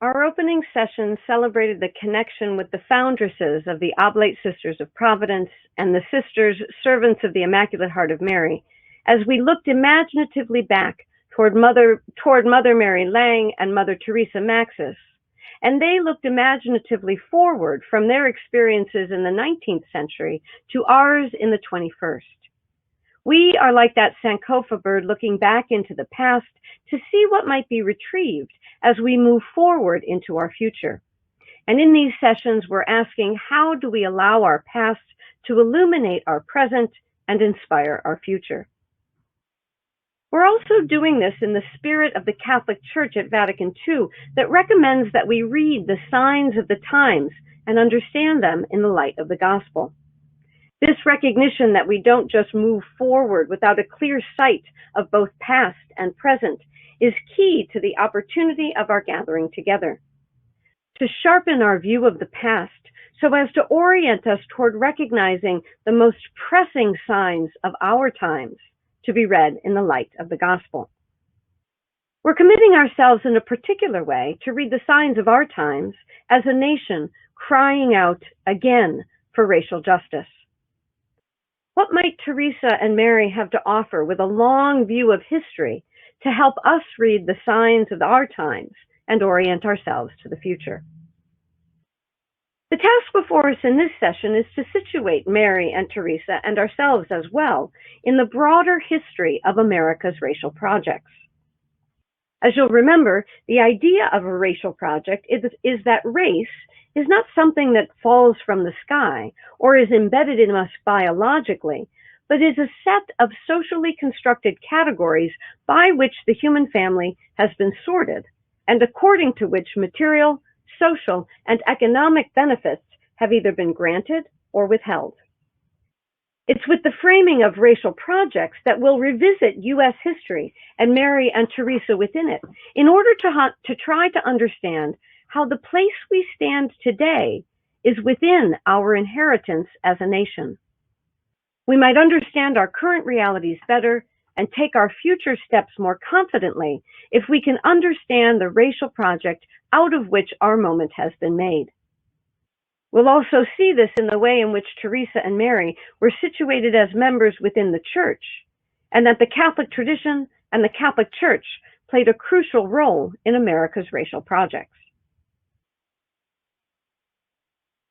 Our opening session celebrated the connection with the foundresses of the Oblate Sisters of Providence and the Sisters, Servants of the Immaculate Heart of Mary, as we looked imaginatively back toward Mother Mary Lang and Mother Teresa Maxis, and they looked imaginatively forward from their experiences in the 19th century to ours in the 21st. We are like that Sankofa bird looking back into the past to see what might be retrieved as we move forward into our future. And in these sessions, we're asking, how do we allow our past to illuminate our present and inspire our future? We're also doing this in the spirit of the Catholic Church at Vatican II that recommends that we read the signs of the times and understand them in the light of the gospel. This recognition that we don't just move forward without a clear sight of both past and present is key to the opportunity of our gathering together. To sharpen our view of the past so as to orient us toward recognizing the most pressing signs of our times to be read in the light of the gospel. We're committing ourselves in a particular way to read the signs of our times as a nation crying out again for racial justice. What might Teresa and Mary have to offer with a long view of history to help us read the signs of our times and orient ourselves to the future? The task before us in this session is to situate Mary and Teresa and ourselves as well in the broader history of America's racial projects. As you'll remember, the idea of a racial project is that race is not something that falls from the sky or is embedded in us biologically, but is a set of socially constructed categories by which the human family has been sorted, and according to which material, social, and economic benefits have either been granted or withheld. It's with the framing of racial projects that we'll revisit U.S. history and Mary and Teresa within it in order to try to understand how the place we stand today is within our inheritance as a nation. We might understand our current realities better and take our future steps more confidently if we can understand the racial project out of which our moment has been made. We'll also see this in the way in which Teresa and Mary were situated as members within the Church, and that the Catholic tradition and the Catholic Church played a crucial role in America's racial projects.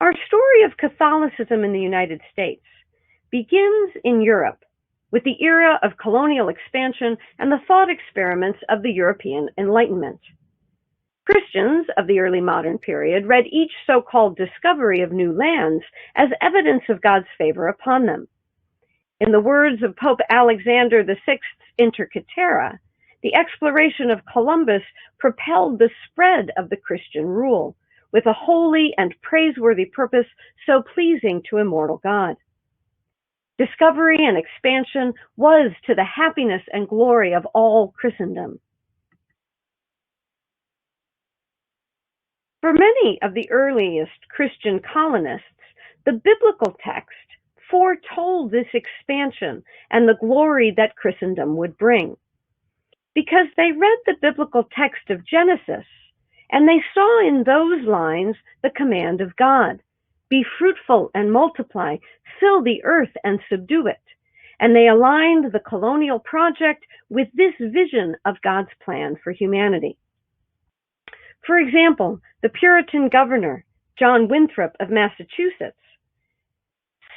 Our story of Catholicism in the United States begins in Europe with the era of colonial expansion and the thought experiments of the European Enlightenment. Christians of the early modern period read each so-called discovery of new lands as evidence of God's favor upon them. In the words of Pope Alexander VI's Inter Caetera, the exploration of Columbus propelled the spread of the Christian rule, with a holy and praiseworthy purpose so pleasing to immortal God. Discovery and expansion was to the happiness and glory of all Christendom. For many of the earliest Christian colonists, the biblical text foretold this expansion and the glory that Christendom would bring, because they read the biblical text of Genesis and they saw in those lines the command of God, be fruitful and multiply, fill the earth and subdue it, and they aligned the colonial project with this vision of God's plan for humanity. For example, the Puritan governor, John Winthrop of Massachusetts,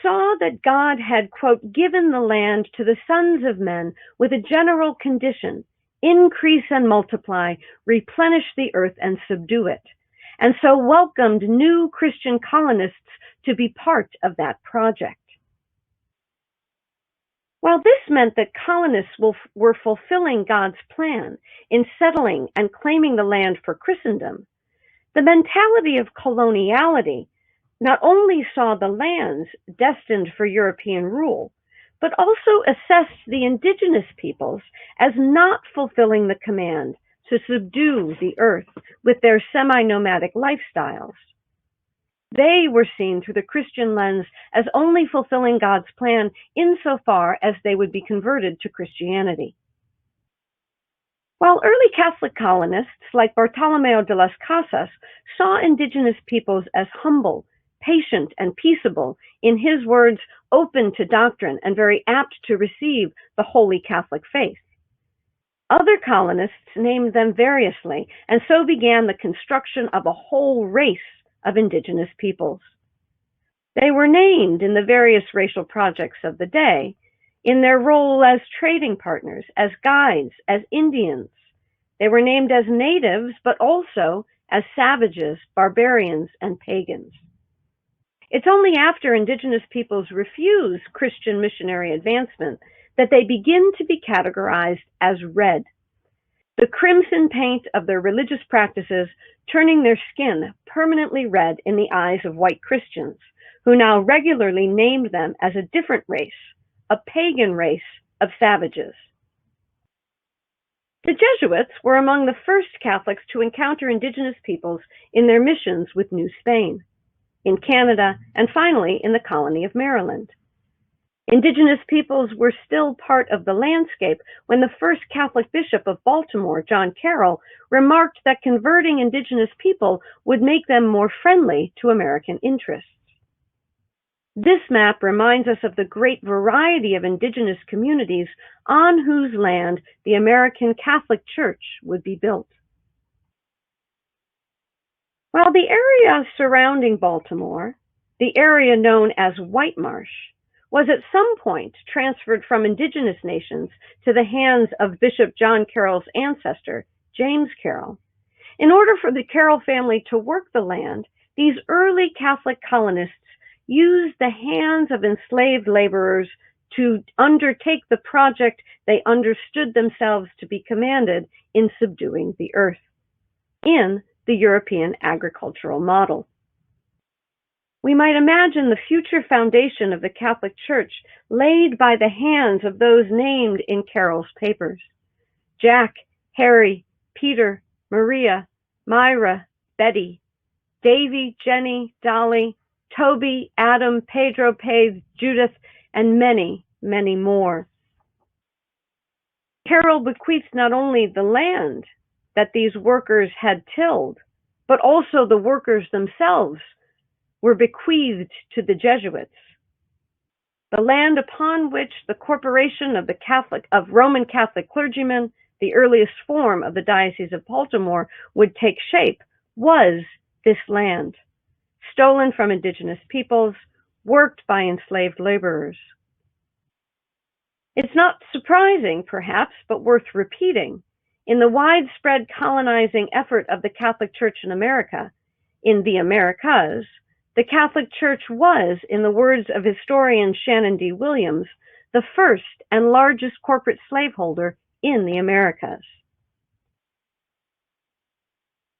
saw that God had, quote, given the land to the sons of men with a general condition, increase and multiply, replenish the earth and subdue it, and so welcomed new Christian colonists to be part of that project. While this meant that colonists were fulfilling God's plan in settling and claiming the land for Christendom, the mentality of coloniality not only saw the lands destined for European rule, but also assessed the indigenous peoples as not fulfilling the command to subdue the earth with their semi-nomadic lifestyles. They were seen through the Christian lens as only fulfilling God's plan insofar as they would be converted to Christianity. While early Catholic colonists like Bartolomeo de las Casas saw indigenous peoples as humble, patient, and peaceable, in his words, open to doctrine and very apt to receive the holy Catholic faith, other colonists named them variously, and so began the construction of a whole race of indigenous peoples. They were named in the various racial projects of the day, in their role as trading partners, as guides, as Indians. They were named as natives, but also as savages, barbarians, and pagans. It's only after indigenous peoples refuse Christian missionary advancement that they begin to be categorized as red, the crimson paint of their religious practices turning their skin permanently red in the eyes of white Christians, who now regularly named them as a different race, a pagan race of savages. The Jesuits were among the first Catholics to encounter indigenous peoples in their missions with New Spain, in Canada, and finally in the colony of Maryland. Indigenous peoples were still part of the landscape when the first Catholic bishop of Baltimore, John Carroll, remarked that converting indigenous people would make them more friendly to American interests. This map reminds us of the great variety of indigenous communities on whose land the American Catholic Church would be built. While the area surrounding Baltimore, the area known as White Marsh, was at some point transferred from indigenous nations to the hands of Bishop John Carroll's ancestor, James Carroll. In order for the Carroll family to work the land, these early Catholic colonists used the hands of enslaved laborers to undertake the project they understood themselves to be commanded in subduing the earth, in the European agricultural model. We might imagine the future foundation of the Catholic Church laid by the hands of those named in Carroll's papers: Jack, Harry, Peter, Maria, Myra, Betty, Davy, Jenny, Dolly, Toby, Adam, Pedro, Pave, Judith, and many, many more. Carroll bequeaths not only the land that these workers had tilled, but also the workers themselves were bequeathed to the Jesuits. The land upon which the corporation of Roman Catholic clergymen, the earliest form of the Diocese of Baltimore, would take shape was this land, stolen from indigenous peoples, worked by enslaved laborers. It's not surprising, perhaps, but worth repeating, in the widespread colonizing effort of the Catholic Church in America, in the Americas, the Catholic Church was, in the words of historian Shannon D. Williams, the first and largest corporate slaveholder in the Americas.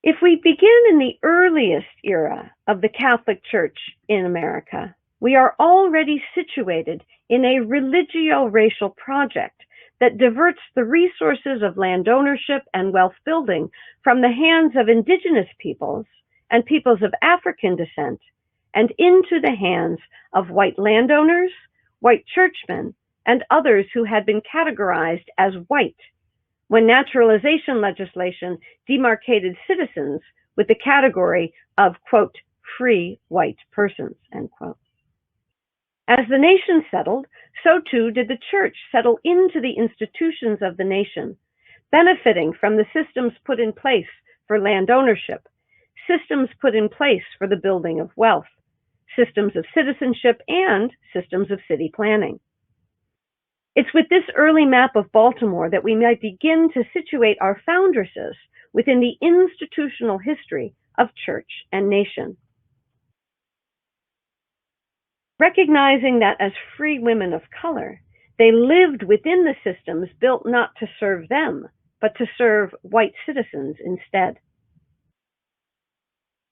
If we begin in the earliest era of the Catholic Church in America, we are already situated in a religio-racial project that diverts the resources of land ownership and wealth building from the hands of indigenous peoples and peoples of African descent and into the hands of white landowners, white churchmen, and others who had been categorized as white when naturalization legislation demarcated citizens with the category of, quote, free white persons, end quote. As the nation settled, so too did the church settle into the institutions of the nation, benefiting from the systems put in place for land ownership, systems put in place for the building of wealth, systems of citizenship, and systems of city planning. It's with this early map of Baltimore that we might begin to situate our foundresses within the institutional history of church and nation. Recognizing that as free women of color, they lived within the systems built not to serve them, but to serve white citizens instead.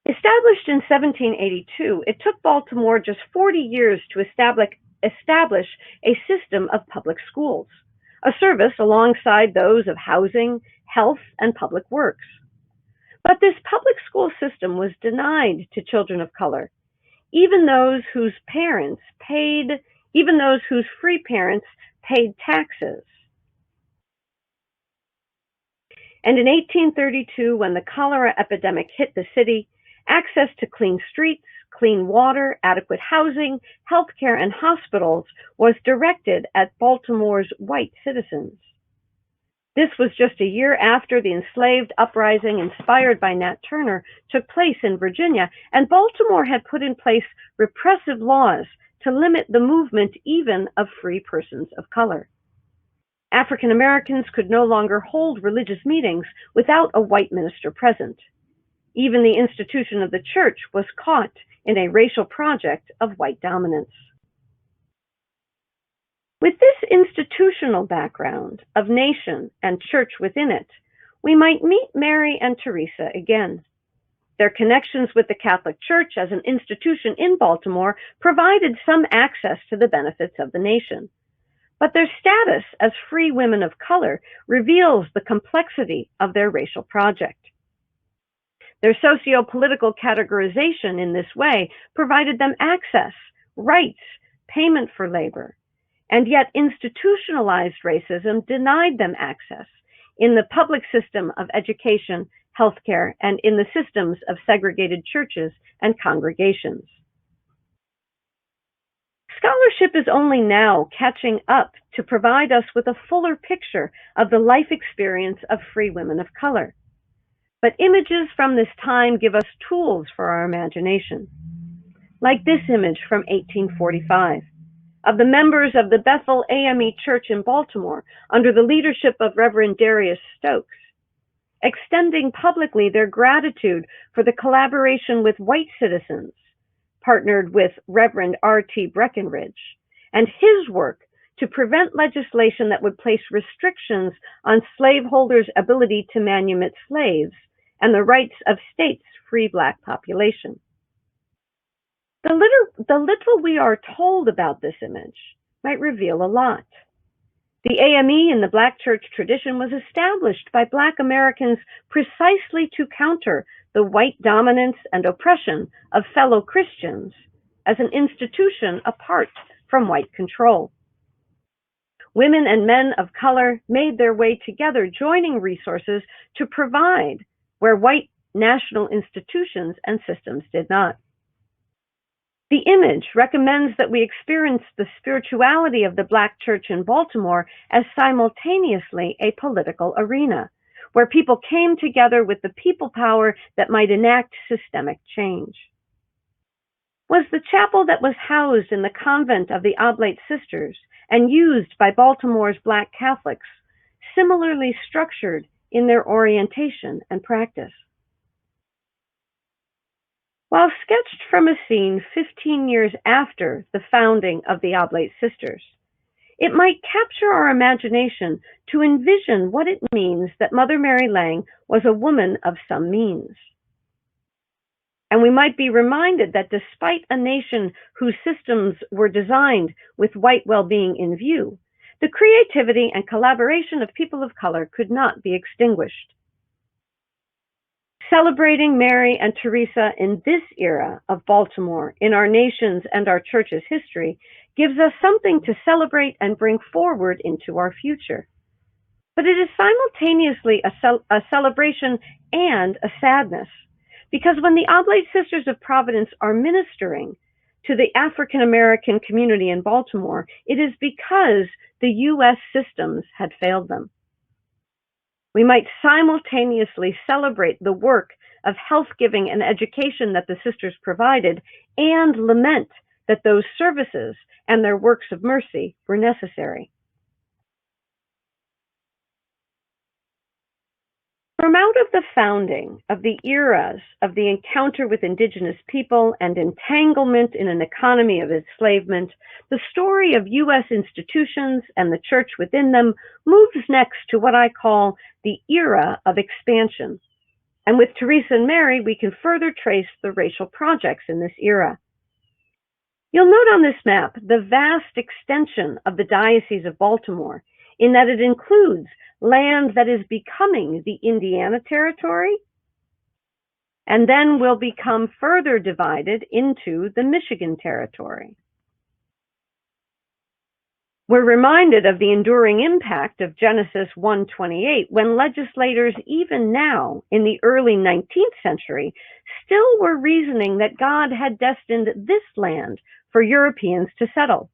Established in 1782, it took Baltimore just 40 years to establish a system of public schools, a service alongside those of housing, health, and public works. But this public school system was denied to children of color, even those whose free parents paid taxes. And in 1832, when the cholera epidemic hit the city, access to clean streets, clean water, adequate housing, healthcare, and hospitals was directed at Baltimore's white citizens. This was just a year after the enslaved uprising inspired by Nat Turner took place in Virginia, and Baltimore had put in place repressive laws to limit the movement even of free persons of color. African Americans could no longer hold religious meetings without a white minister present. Even the institution of the church was caught in a racial project of white dominance. With this institutional background of nation and church within it, we might meet Mary and Teresa again. Their connections with the Catholic Church as an institution in Baltimore provided some access to the benefits of the nation. But their status as free women of color reveals the complexity of their racial project. Their socio-political categorization in this way provided them access, rights, payment for labor, and yet institutionalized racism denied them access in the public system of education, healthcare, and in the systems of segregated churches and congregations. Scholarship is only now catching up to provide us with a fuller picture of the life experience of free women of color. But images from this time give us tools for our imagination. Like this image from 1845 of the members of the Bethel AME Church in Baltimore under the leadership of Reverend Darius Stokes, extending publicly their gratitude for the collaboration with white citizens, partnered with Reverend R.T. Breckenridge, and his work to prevent legislation that would place restrictions on slaveholders' ability to manumit slaves and the rights of states' free Black population. The little we are told about this image might reveal a lot. The AME in the Black church tradition was established by Black Americans precisely to counter the white dominance and oppression of fellow Christians as an institution apart from white control. Women and men of color made their way together, joining resources to provide where white national institutions and systems did not. The image recommends that we experience the spirituality of the Black church in Baltimore as simultaneously a political arena, where people came together with the people power that might enact systemic change. Was the chapel that was housed in the convent of the Oblate Sisters and used by Baltimore's Black Catholics similarly structured in their orientation and practice? While sketched from a scene 15 years after the founding of the Oblate Sisters, it might capture our imagination to envision what it means that Mother Mary Lang was a woman of some means. And we might be reminded that despite a nation whose systems were designed with white well-being in view, the creativity and collaboration of people of color could not be extinguished. Celebrating Mary and Teresa in this era of Baltimore in our nation's and our church's history gives us something to celebrate and bring forward into our future. But it is simultaneously a celebration and a sadness, because when the Oblate Sisters of Providence are ministering to the African American community in Baltimore, it is because the U.S. systems had failed them. We might simultaneously celebrate the work of health giving and education that the sisters provided and lament that those services and their works of mercy were necessary. From out of the founding of the eras of the encounter with indigenous people and entanglement in an economy of enslavement, the story of U.S. institutions and the church within them moves next to what I call the era of expansion. And with Teresa and Mary, we can further trace the racial projects in this era. You'll note on this map the vast extension of the Diocese of Baltimore, in that it includes land that is becoming the Indiana Territory, and then will become further divided into the Michigan Territory. We're reminded of the enduring impact of Genesis 1:28 when legislators, even now in the early 19th century, still were reasoning that God had destined this land for Europeans to settle,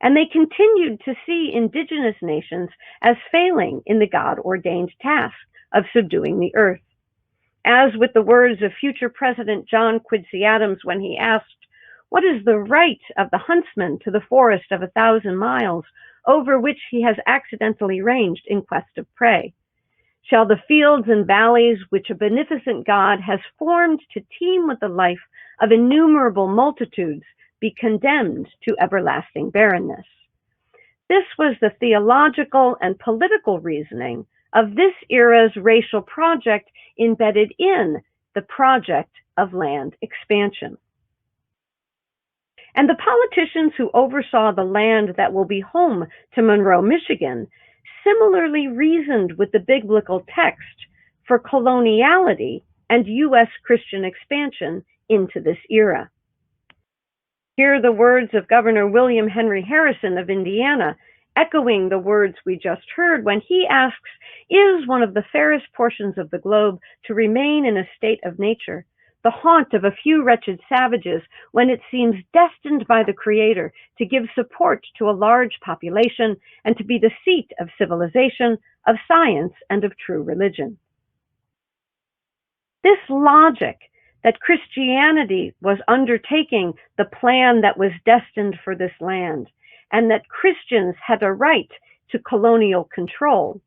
and they continued to see indigenous nations as failing in the God-ordained task of subduing the earth. As with the words of future President John Quincy Adams when he asked, "What is the right of the huntsman to the forest of 1,000 miles, over which he has accidentally ranged in quest of prey? Shall the fields and valleys which a beneficent God has formed to teem with the life of innumerable multitudes be condemned to everlasting barrenness?" This was the theological and political reasoning of this era's racial project embedded in the project of land expansion. And the politicians who oversaw the land that will be home to Monroe, Michigan, similarly reasoned with the biblical text for coloniality and U.S. Christian expansion into this era. Here are the words of Governor William Henry Harrison of Indiana, echoing the words we just heard when he asks, "Is one of the fairest portions of the globe to remain in a state of nature, the haunt of a few wretched savages, when it seems destined by the Creator to give support to a large population and to be the seat of civilization, of science, and of true religion?" This logic that Christianity was undertaking the plan that was destined for this land, and that Christians had a right to colonial control.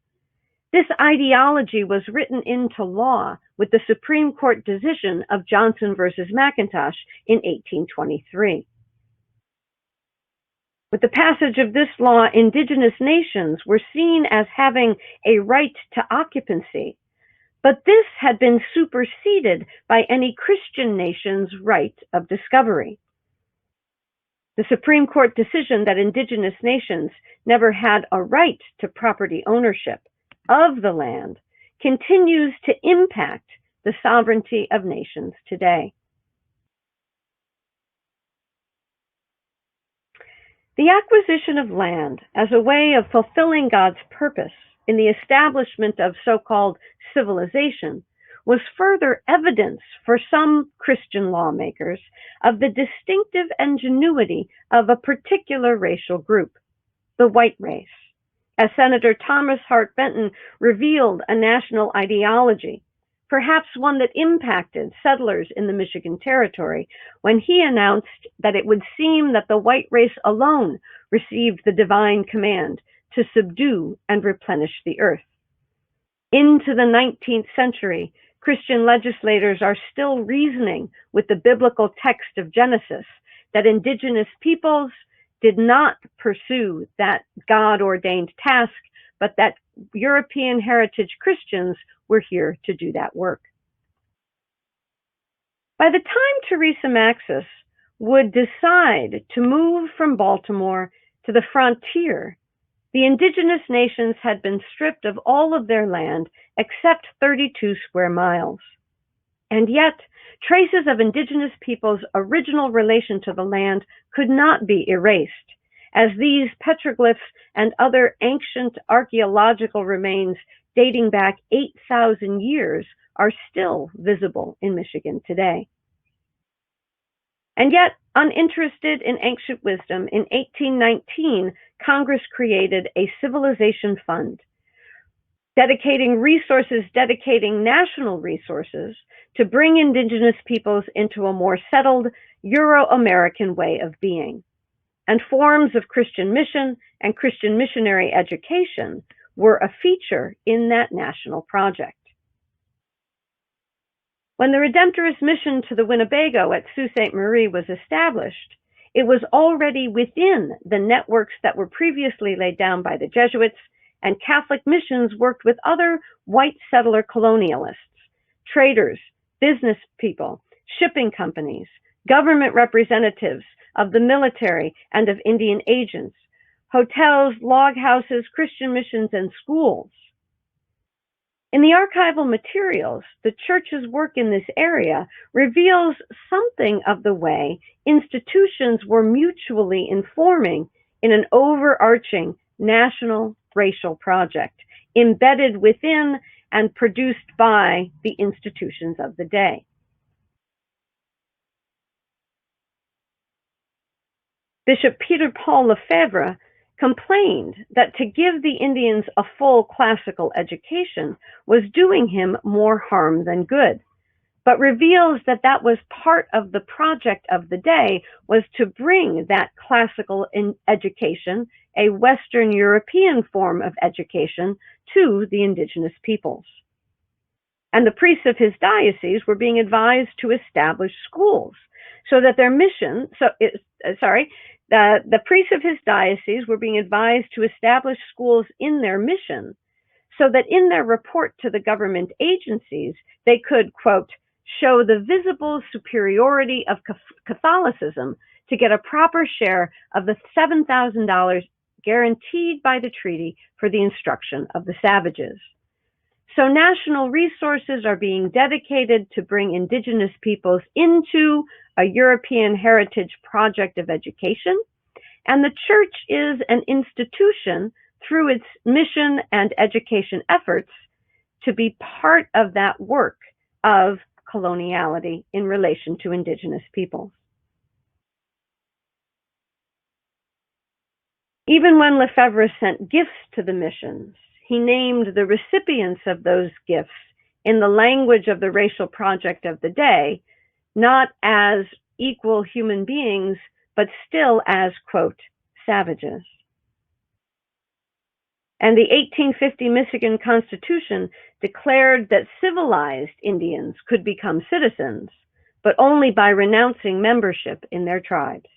This ideology was written into law with the Supreme Court decision of Johnson versus McIntosh in 1823. With the passage of this law, indigenous nations were seen as having a right to occupancy, but this had been superseded by any Christian nation's right of discovery. The Supreme Court decision that indigenous nations never had a right to property ownership of the land continues to impact the sovereignty of nations today. The acquisition of land as a way of fulfilling God's purpose in the establishment of so-called civilization was further evidence for some Christian lawmakers of the distinctive ingenuity of a particular racial group, the white race. As Senator Thomas Hart Benton revealed a national ideology, perhaps one that impacted settlers in the Michigan Territory, when he announced that it would seem that the white race alone received the divine command to subdue and replenish the earth. Into the 19th century, Christian legislators are still reasoning with the biblical text of Genesis that indigenous peoples did not pursue that God-ordained task, but that European heritage Christians were here to do that work. By the time Teresa Maxis would decide to move from Baltimore to the frontier, the indigenous nations had been stripped of all of their land except 32 square miles. And yet, traces of indigenous peoples' original relation to the land could not be erased, as these petroglyphs and other ancient archaeological remains dating back 8,000 years are still visible in Michigan today. And yet, uninterested in ancient wisdom, in 1819, Congress created a civilization fund, dedicating national resources to bring indigenous peoples into a more settled Euro-American way of being. And forms of Christian mission and Christian missionary education were a feature in that national project. When the Redemptorist mission to the Winnebago at Sault Ste. Marie was established, it was already within the networks that were previously laid down by the Jesuits, and Catholic missions worked with other white settler colonialists, traders, business people, shipping companies, government representatives of the military and of Indian agents, hotels, log houses, Christian missions, and schools. In the archival materials, the church's work in this area reveals something of the way institutions were mutually informing in an overarching national racial project embedded within and produced by the institutions of the day. Bishop Peter Paul Lefebvre complained that to give the Indians a full classical education was doing him more harm than good, but reveals that that was part of the project of the day, was to bring that classical education, a Western European form of education, to the indigenous peoples. And the priests of his diocese were being advised to establish schools so that their mission, the priests of his diocese were being advised to establish schools in their mission so that in their report to the government agencies, they could, quote, show the visible superiority of Catholicism to get a proper share of the $7,000 guaranteed by the treaty for the instruction of the savages. So national resources are being dedicated to bring indigenous peoples into a European heritage project of education, and the church is an institution through its mission and education efforts to be part of that work of coloniality in relation to indigenous peoples. Even when Lefebvre sent gifts to the missions, he named the recipients of those gifts in the language of the racial project of the day, not as equal human beings, but still as, quote, savages. And the 1850 Michigan Constitution declared that civilized Indians could become citizens, but only by renouncing membership in their tribes.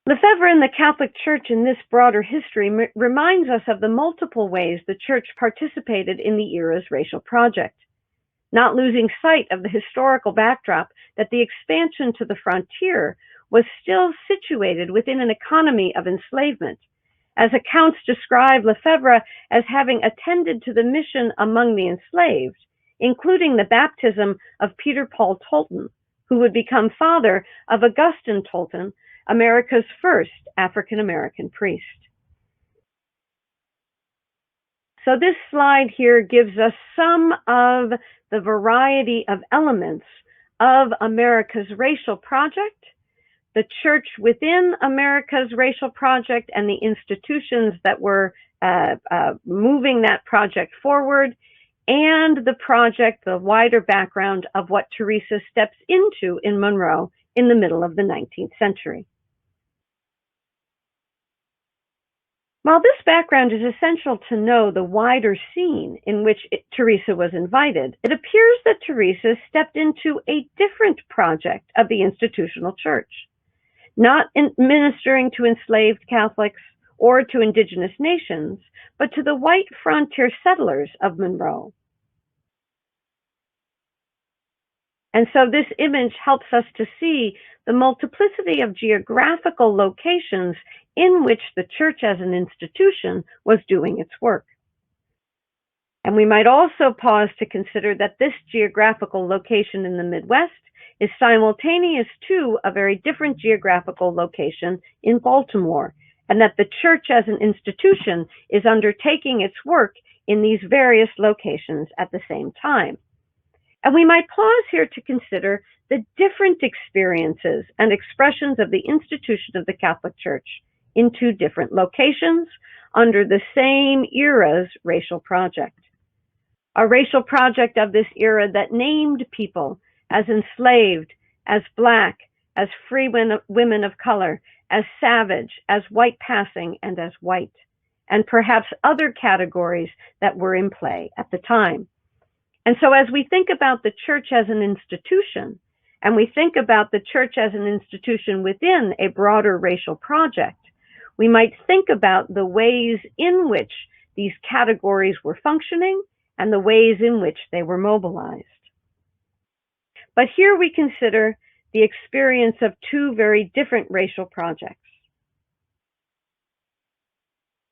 Lefebvre and the Catholic Church in this broader history reminds us of the multiple ways the Church participated in the era's racial project, not losing sight of the historical backdrop that the expansion to the frontier was still situated within an economy of enslavement, as accounts describe Lefebvre as having attended to the mission among the enslaved, including the baptism of Peter Paul Tolton, who would become father of Augustine Tolton, America's first African-American priest. So this slide here gives us some of the variety of elements of America's racial project, the church within America's racial project, and the institutions that were moving that project forward, and the project, the wider background of what Teresa steps into in Monroe in the middle of the 19th century. While this background is essential to know the wider scene in which Teresa was invited, it appears that Teresa stepped into a different project of the institutional church, not ministering to enslaved Catholics or to indigenous nations, but to the white frontier settlers of Monroe. And so this image helps us to see the multiplicity of geographical locations in which the church as an institution was doing its work. And we might also pause to consider that this geographical location in the Midwest is simultaneous to a very different geographical location in Baltimore, and that the church as an institution is undertaking its work in these various locations at the same time. And we might pause here to consider the different experiences and expressions of the institution of the Catholic Church in two different locations under the same era's racial project. A racial project of this era that named people as enslaved, as Black, as free women of color, as savage, as white passing, and as white, and perhaps other categories that were in play at the time. And so as we think about the church as an institution, and we think about the church as an institution within a broader racial project, we might think about the ways in which these categories were functioning and the ways in which they were mobilized. But here we consider the experience of two very different racial projects.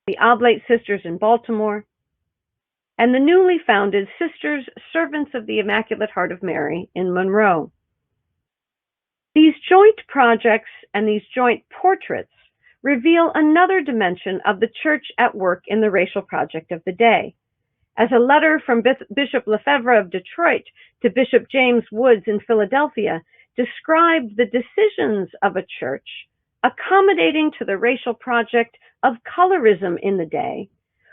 The Oblate Sisters in Baltimore, and the newly founded Sisters Servants of the Immaculate Heart of Mary in Monroe. These joint projects and these joint portraits reveal another dimension of the church at work in the racial project of the day. As a letter from Bishop Lefebvre of Detroit to Bishop James Woods in Philadelphia described the decisions of a church accommodating to the racial project of colorism in the day,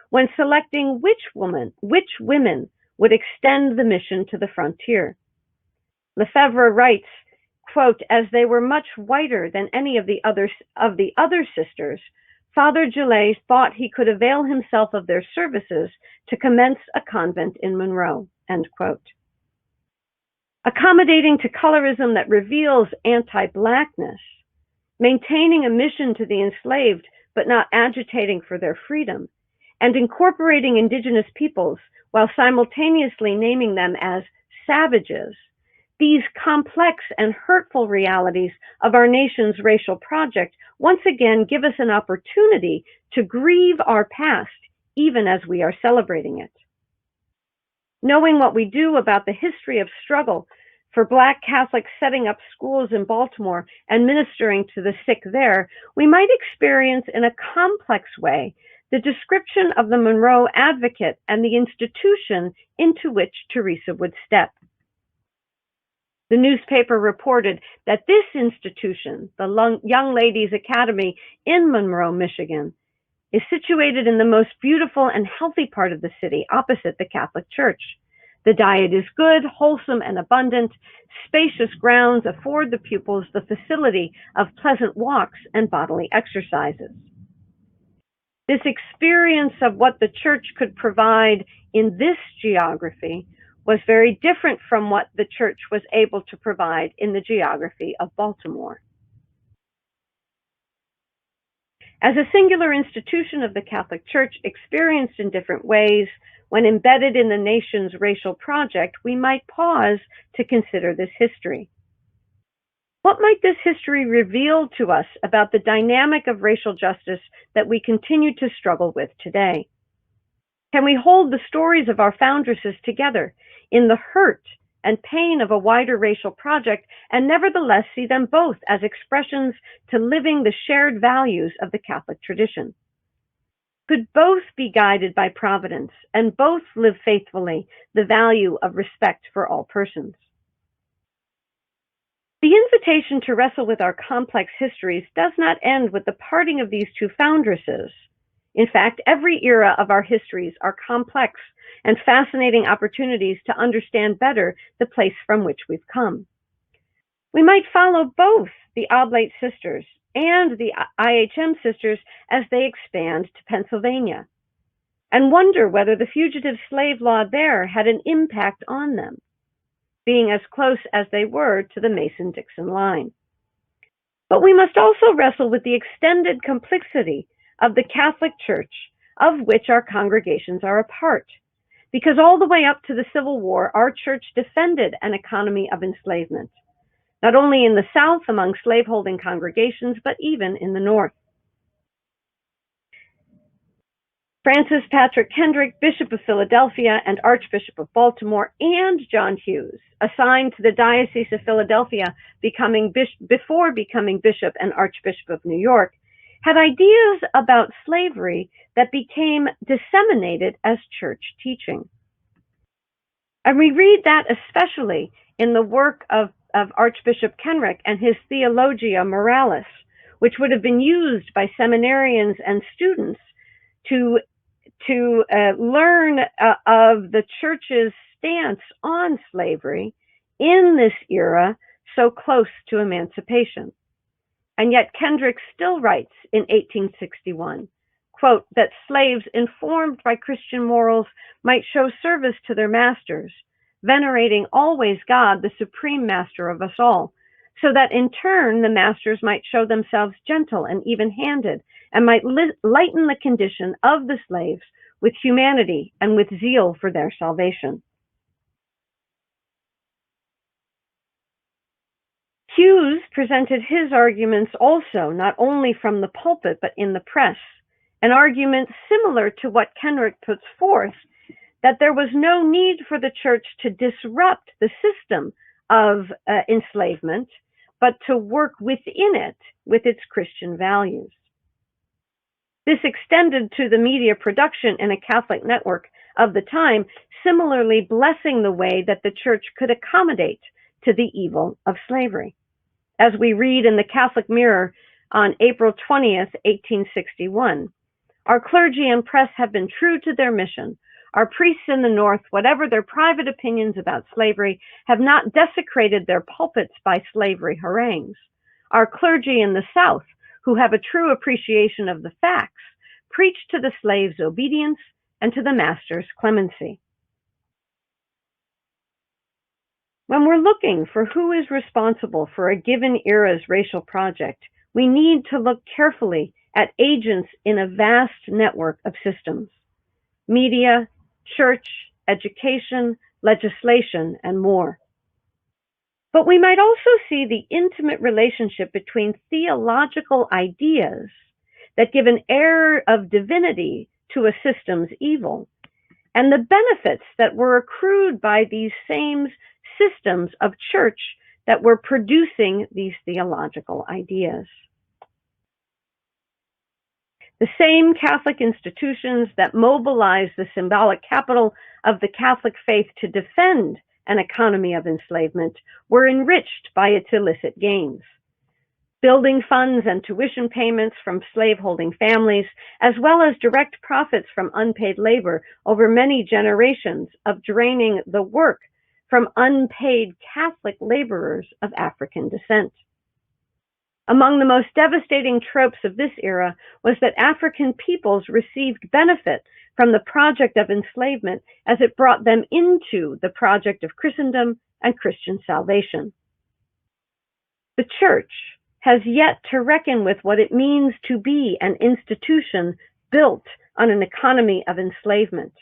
when selecting which women would extend the mission to the frontier. Lefebvre writes, quote, "As they were much whiter than any of the other sisters, Father Gillet thought he could avail himself of their services to commence a convent in Monroe," end quote. Accommodating to colorism that reveals anti-Blackness, maintaining a mission to the enslaved but not agitating for their freedom, and incorporating indigenous peoples while simultaneously naming them as savages. These complex and hurtful realities of our nation's racial project once again give us an opportunity to grieve our past, even as we are celebrating it. Knowing what we do about the history of struggle for Black Catholics setting up schools in Baltimore and ministering to the sick there, we might experience in a complex way the description of the Monroe Advocate and the institution into which Teresa would step. The newspaper reported that this institution, the Young Ladies Academy in Monroe, Michigan, is situated in the most beautiful and healthy part of the city, opposite the Catholic Church. The diet is good, wholesome, and abundant. Spacious grounds afford the pupils the facility of pleasant walks and bodily exercises. This experience of what the church could provide in this geography was very different from what the church was able to provide in the geography of Baltimore. As a singular institution of the Catholic Church experienced in different ways, when embedded in the nation's racial project, we might pause to consider this history. What might this history reveal to us about the dynamic of racial justice that we continue to struggle with today? Can we hold the stories of our foundresses together in the hurt and pain of a wider racial project and nevertheless see them both as expressions to living the shared values of the Catholic tradition? Could both be guided by providence and both live faithfully the value of respect for all persons? The invitation to wrestle with our complex histories does not end with the parting of these two foundresses. In fact, every era of our histories are complex and fascinating opportunities to understand better the place from which we've come. We might follow both the Oblate Sisters and the IHM Sisters as they expand to Pennsylvania, and wonder whether the fugitive slave law there had an impact on them, being as close as they were to the Mason-Dixon line. But we must also wrestle with the extended complexity of the Catholic Church, of which our congregations are a part, because all the way up to the Civil War, our church defended an economy of enslavement, not only in the South among slaveholding congregations, but even in the North. Francis Patrick Kendrick, Bishop of Philadelphia and Archbishop of Baltimore, and John Hughes, assigned to the Diocese of Philadelphia before becoming Bishop and Archbishop of New York, had ideas about slavery that became disseminated as church teaching. And we read that especially in the work of Archbishop Kenrick and his Theologia Moralis, which would have been used by seminarians and students to learn of the church's stance on slavery in this era so close to emancipation. And yet Kendrick still writes in 1861, quote, that slaves informed by Christian morals might show service to their masters, venerating always God, the supreme master of us all, so that in turn the masters might show themselves gentle and even-handed and might lighten the condition of the slaves with humanity and with zeal for their salvation. Hughes presented his arguments also, not only from the pulpit, but in the press, an argument similar to what Kenrick puts forth, that there was no need for the church to disrupt the system of enslavement, but to work within it with its Christian values. This extended to the media production in a Catholic network of the time, similarly blessing the way that the Church could accommodate to the evil of slavery. As we read in the Catholic Mirror on April 20th, 1861, our clergy and press have been true to their mission. Our priests in the North, whatever their private opinions about slavery, have not desecrated their pulpits by slavery harangues. Our clergy in the South, who have a true appreciation of the facts, preach to the slaves obedience and to the masters clemency. When we're looking for who is responsible for a given era's racial project, we need to look carefully at agents in a vast network of systems: media, church, education, legislation, and more. But we might also see the intimate relationship between theological ideas that give an air of divinity to a system's evil and the benefits that were accrued by these same systems of church that were producing these theological ideas. The same Catholic institutions that mobilized the symbolic capital of the Catholic faith to defend an economy of enslavement were enriched by its illicit gains. Building funds and tuition payments from slaveholding families, as well as direct profits from unpaid labor over many generations of draining the work from unpaid Catholic laborers of African descent. Among the most devastating tropes of this era was that African peoples received benefit from the project of enslavement as it brought them into the project of Christendom and Christian salvation. The Church has yet to reckon with what it means to be an institution built on an economy of enslavement.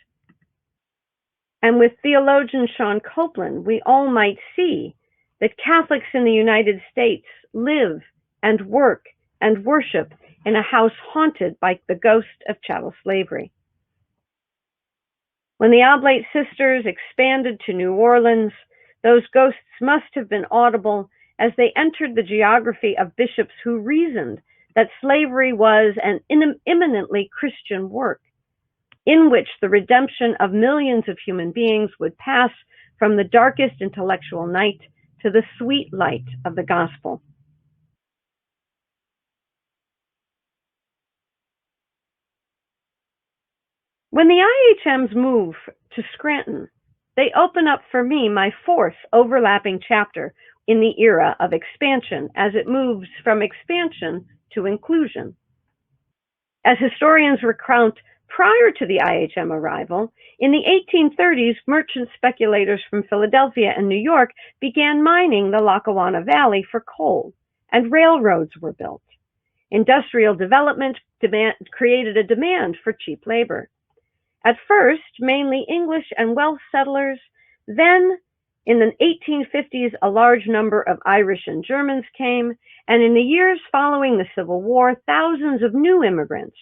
And with theologian Shawn Copeland, we all might see that Catholics in the United States live and work and worship in a house haunted by the ghost of chattel slavery. When the Oblate Sisters expanded to New Orleans, those ghosts must have been audible as they entered the geography of bishops who reasoned that slavery was an eminently Christian work, in which the redemption of millions of human beings would pass from the darkest intellectual night to the sweet light of the gospel. When the IHMs move to Scranton, they open up for me my fourth overlapping chapter in the era of expansion as it moves from expansion to inclusion. As historians recount, prior to the IHM arrival, in the 1830s, merchant speculators from Philadelphia and New York began mining the Lackawanna Valley for coal, and railroads were built. Industrial development created a demand for cheap labor. At first, mainly English and Welsh settlers, then in the 1850s, a large number of Irish and Germans came, and in the years following the Civil War, thousands of new immigrants,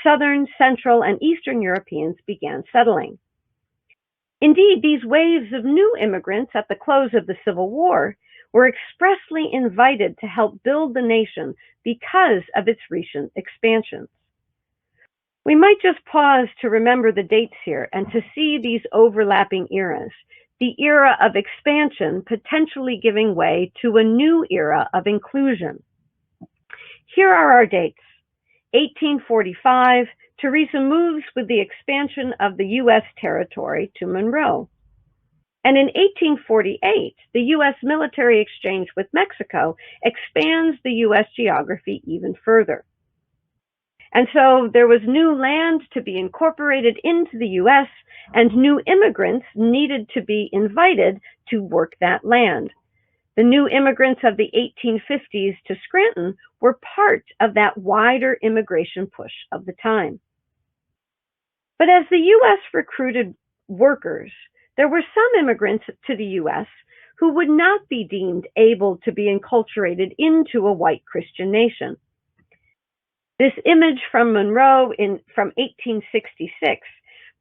Southern, Central, and Eastern Europeans, began settling. Indeed, these waves of new immigrants at the close of the Civil War were expressly invited to help build the nation because of its recent expansions. We might just pause to remember the dates here and to see these overlapping eras, the era of expansion potentially giving way to a new era of inclusion. Here are our dates. 1845, Theresa moves with the expansion of the U.S. territory to Monroe. And in 1848, the U.S. military exchange with Mexico expands the U.S. geography even further. And so there was new land to be incorporated into the U.S., and new immigrants needed to be invited to work that land. The new immigrants of the 1850s to Scranton were part of that wider immigration push of the time. But as the U.S. recruited workers, there were some immigrants to the U.S. who would not be deemed able to be enculturated into a white Christian nation. This image from Monroe from 1866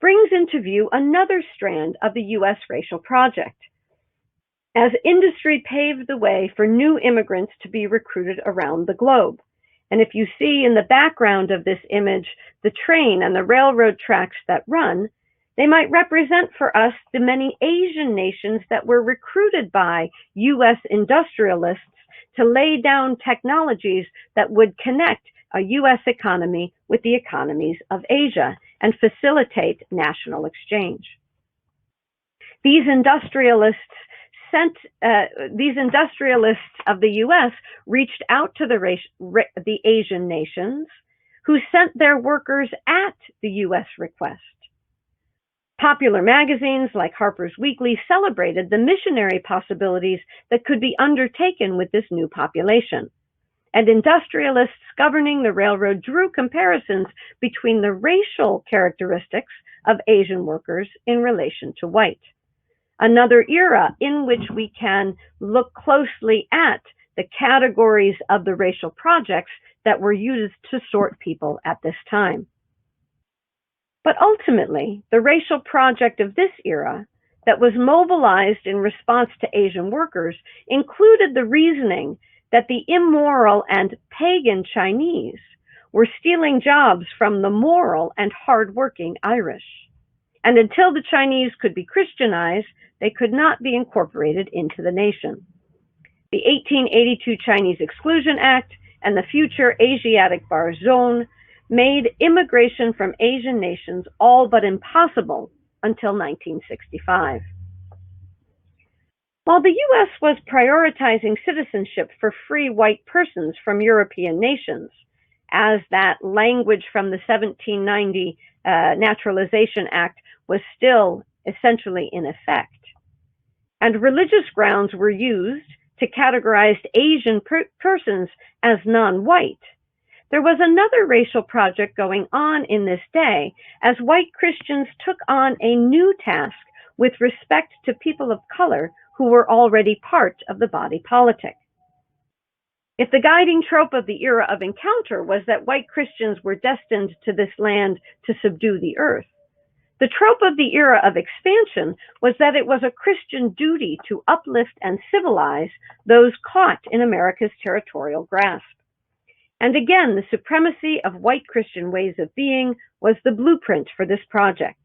brings into view another strand of the U.S. racial project. as industry paved the way for new immigrants to be recruited around the globe. And if you see in the background of this image the train and the railroad tracks that run, they might represent for us the many Asian nations that were recruited by U.S. industrialists to lay down technologies that would connect a U.S. economy with the economies of Asia and facilitate national exchange. These industrialists of the U.S. reached out to the Asian nations, who sent their workers at the U.S. request. Popular magazines like Harper's Weekly celebrated the missionary possibilities that could be undertaken with this new population. And industrialists governing the railroad drew comparisons between the racial characteristics of Asian workers in relation to white. Another era in which we can look closely at the categories of the racial projects that were used to sort people at this time. But ultimately, the racial project of this era that was mobilized in response to Asian workers included the reasoning that the immoral and pagan Chinese were stealing jobs from the moral and hardworking Irish. And until the Chinese could be Christianized, they could not be incorporated into the nation. The 1882 Chinese Exclusion Act and the future Asiatic Bar Zone made immigration from Asian nations all but impossible until 1965. While the U.S. was prioritizing citizenship for free white persons from European nations, as that language from the 1790 Naturalization Act was still essentially in effect, and religious grounds were used to categorize Asian persons as non-white, there was another racial project going on in this day as white Christians took on a new task with respect to people of color who were already part of the body politic. If the guiding trope of the era of encounter was that white Christians were destined to this land to subdue the earth, the trope of the era of expansion was that it was a Christian duty to uplift and civilize those caught in America's territorial grasp. And again, the supremacy of white Christian ways of being was the blueprint for this project.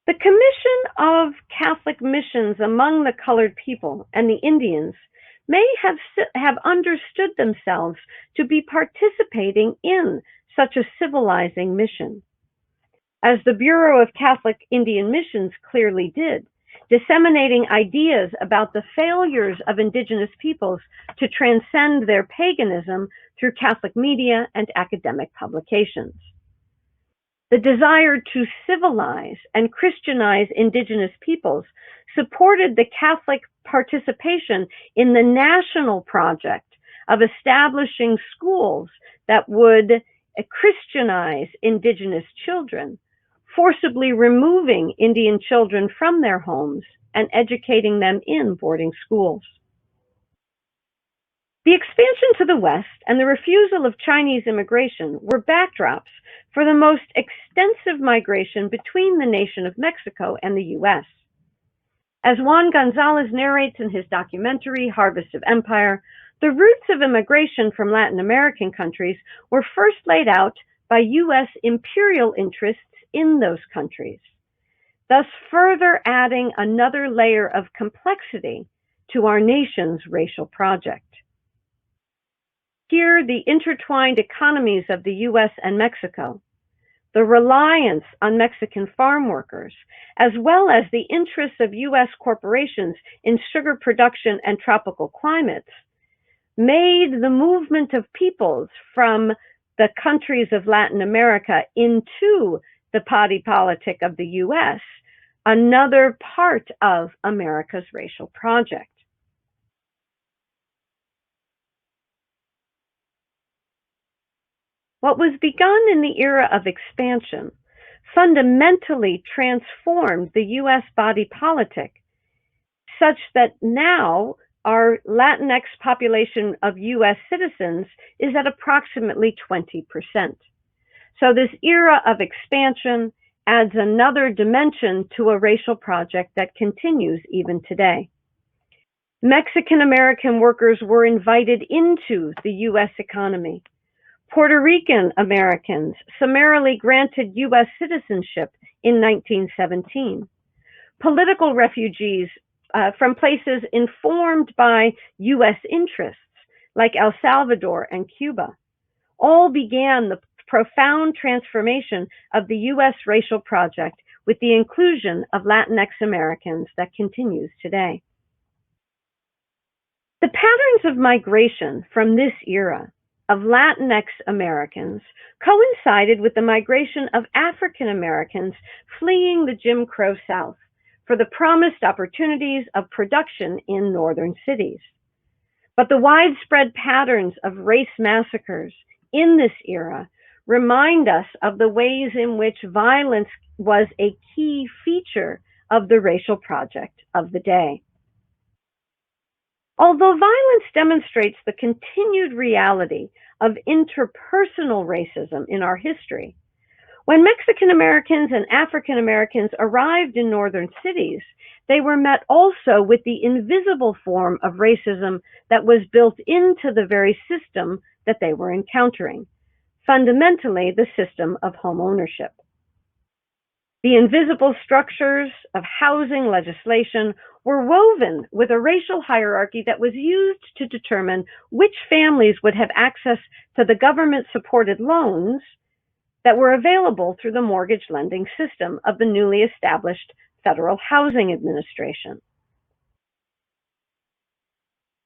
The Commission of Catholic Missions among the colored people and the Indians may have understood themselves to be participating in such a civilizing mission, as the Bureau of Catholic Indian Missions clearly did, disseminating ideas about the failures of indigenous peoples to transcend their paganism through Catholic media and academic publications. The desire to civilize and Christianize indigenous peoples supported the Catholic participation in the national project of establishing schools that would Christianize indigenous children, forcibly removing Indian children from their homes and educating them in boarding schools. The expansion to the West and the refusal of Chinese immigration were backdrops for the most extensive migration between the nation of Mexico and the U.S. As Juan Gonzalez narrates in his documentary, Harvest of Empire, the roots of immigration from Latin American countries were first laid out by U.S. imperial interests in those countries, thus further adding another layer of complexity to our nation's racial project. Here, the intertwined economies of the U.S. and Mexico, the reliance on Mexican farm workers, as well as the interests of U.S. corporations in sugar production and tropical climates, made the movement of peoples from the countries of Latin America into the body politic of the U.S., another part of America's racial project. What was begun in the era of expansion fundamentally transformed the U.S. body politic, such that now our Latinx population of U.S. citizens is at approximately 20%. So this era of expansion adds another dimension to a racial project that continues even today. Mexican American workers were invited into the U.S. economy. Puerto Rican Americans summarily granted U.S. citizenship in 1917. Political refugees from places informed by U.S. interests, like El Salvador and Cuba, all began the profound transformation of the U.S. racial project with the inclusion of Latinx Americans that continues today. The patterns of migration from this era of Latinx Americans coincided with the migration of African Americans fleeing the Jim Crow South for the promised opportunities of production in northern cities. But the widespread patterns of race massacres in this era remind us of the ways in which violence was a key feature of the racial project of the day. Although violence demonstrates the continued reality of interpersonal racism in our history, when Mexican Americans and African Americans arrived in northern cities, they were met also with the invisible form of racism that was built into the very system that they were encountering, fundamentally the system of home ownership. The invisible structures of housing legislation were woven with a racial hierarchy that was used to determine which families would have access to the government-supported loans that were available through the mortgage lending system of the newly established Federal Housing Administration.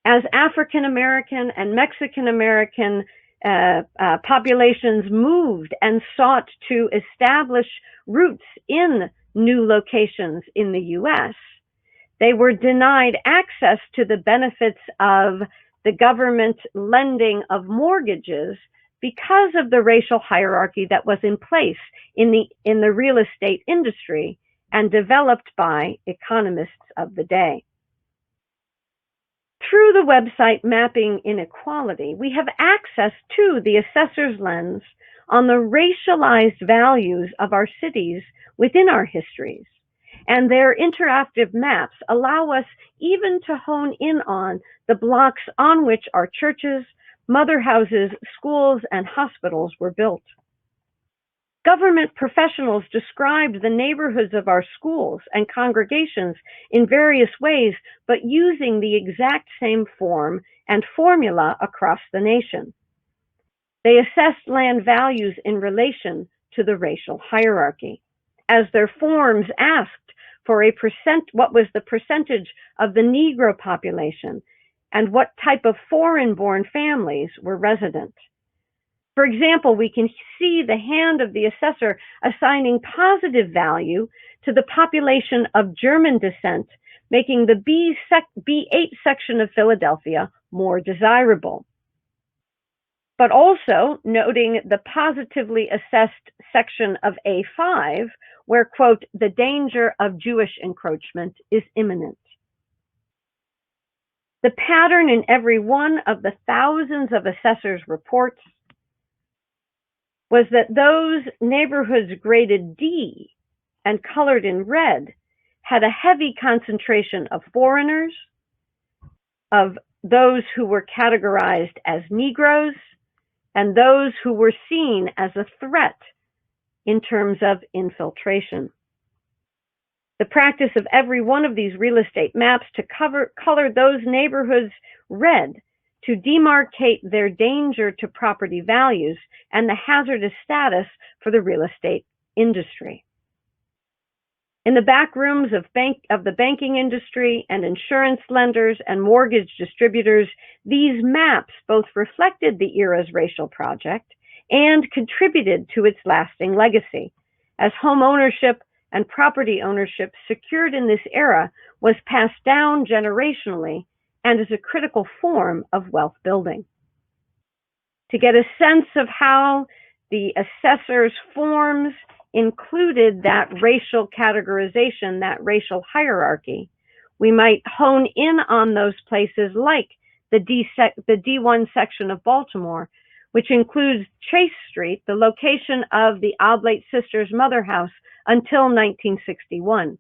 As African American and Mexican American populations moved and sought to establish roots in new locations in the U.S., they were denied access to the benefits of the government lending of mortgages because of the racial hierarchy that was in place in the real estate industry and developed by economists of the day. Through the website Mapping Inequality, we have access to the assessor's lens on the racialized values of our cities within our histories, and their interactive maps allow us even to hone in on the blocks on which our churches, mother houses, schools, and hospitals were built. Government professionals described the neighborhoods of our schools and congregations in various ways, but using the exact same form and formula across the nation. They assessed land values in relation to the racial hierarchy, as their forms asked for what was the percentage of the Negro population and what type of foreign-born families were resident. For example, we can see the hand of the assessor assigning positive value to the population of German descent, making the B8 section of Philadelphia more desirable. But also noting the positively assessed section of A5, where, quote, the danger of Jewish encroachment is imminent. The pattern in every one of the thousands of assessors' reports was that those neighborhoods graded D and colored in red had a heavy concentration of foreigners, of those who were categorized as Negroes, and those who were seen as a threat in terms of infiltration. The practice of every one of these real estate maps to color those neighborhoods red to demarcate their danger to property values and the hazardous status for the real estate industry. In the back rooms of the banking industry and insurance lenders and mortgage distributors, these maps both reflected the era's racial project and contributed to its lasting legacy, as home ownership and property ownership secured in this era was passed down generationally and is a critical form of wealth building. To get a sense of how the assessor's forms included that racial categorization, that racial hierarchy, we might hone in on those places like the D1 section of Baltimore, which includes Chase Street, the location of the Oblate Sisters Mother House until 1961.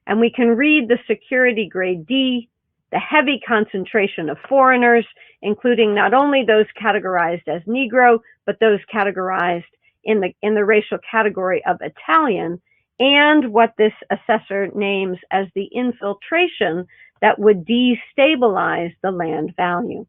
And we can read the security grade D, the heavy concentration of foreigners, including not only those categorized as Negro, but those categorized in the racial category of Italian, and what this assessor names as the infiltration that would destabilize the land value.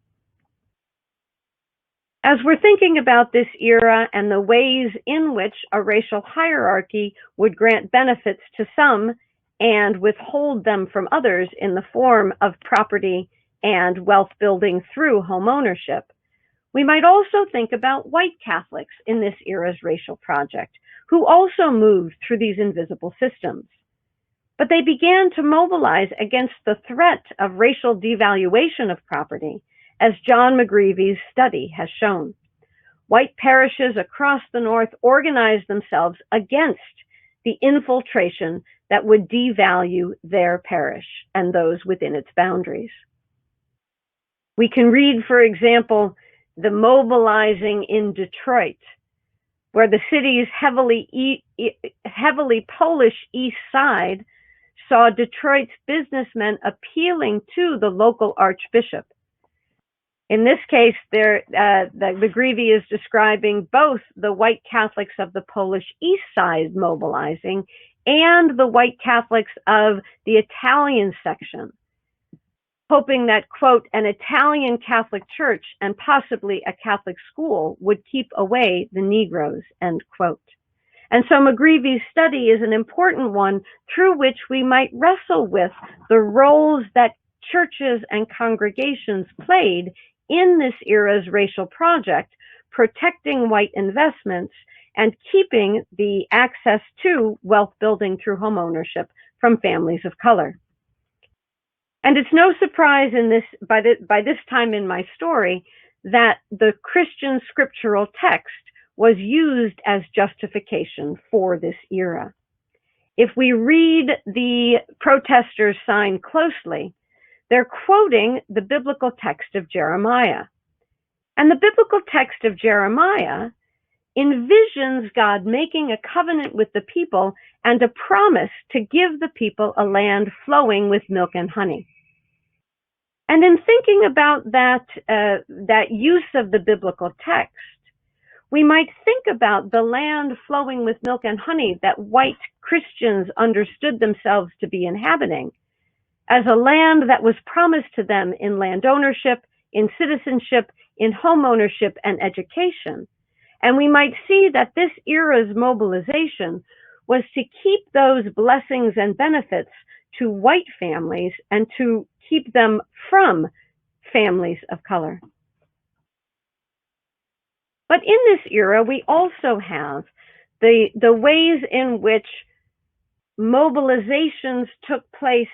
As we're thinking about this era and the ways in which a racial hierarchy would grant benefits to some and withhold them from others in the form of property and wealth building through home ownership, we might also think about white Catholics in this era's racial project, who also moved through these invisible systems. But they began to mobilize against the threat of racial devaluation of property, as John McGreevy's study has shown. White parishes across the North organized themselves against the infiltration that would devalue their parish and those within its boundaries. We can read, for example, the mobilizing in Detroit, where the city's heavily Polish East Side saw Detroit's businessmen appealing to the local archbishop. In this case, McGreevy is describing both the white Catholics of the Polish East Side mobilizing and the white Catholics of the Italian section, hoping that, quote, an Italian Catholic church and possibly a Catholic school would keep away the Negroes, end quote. And so McGreevy's study is an important one through which we might wrestle with the roles that churches and congregations played in this era's racial project, protecting white investments and keeping the access to wealth building through home ownership from families of color. And it's no surprise by this time in my story that the Christian scriptural text was used as justification for this era. If we read the protesters' sign closely, they're quoting the biblical text of Jeremiah. And the biblical text of Jeremiah envisions God making a covenant with the people and a promise to give the people a land flowing with milk and honey. And in thinking about that use of the biblical text, we might think about the land flowing with milk and honey that white Christians understood themselves to be inhabiting as a land that was promised to them in land ownership, in citizenship, in home ownership, and education. And we might see that this era's mobilization was to keep those blessings and benefits to white families and to keep them from families of color. But in this era, we also have the ways in which mobilizations took place,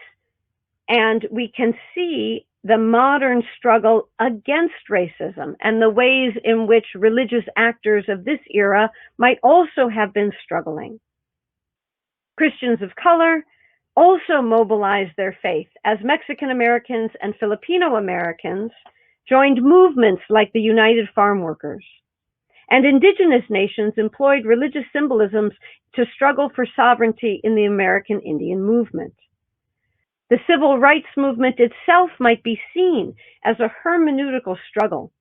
and we can see the modern struggle against racism and the ways in which religious actors of this era might also have been struggling. Christians of color also mobilized their faith as Mexican Americans and Filipino Americans joined movements like the United Farm Workers. And indigenous nations employed religious symbolisms to struggle for sovereignty in the American Indian movement. The civil rights movement itself might be seen as a hermeneutical struggle.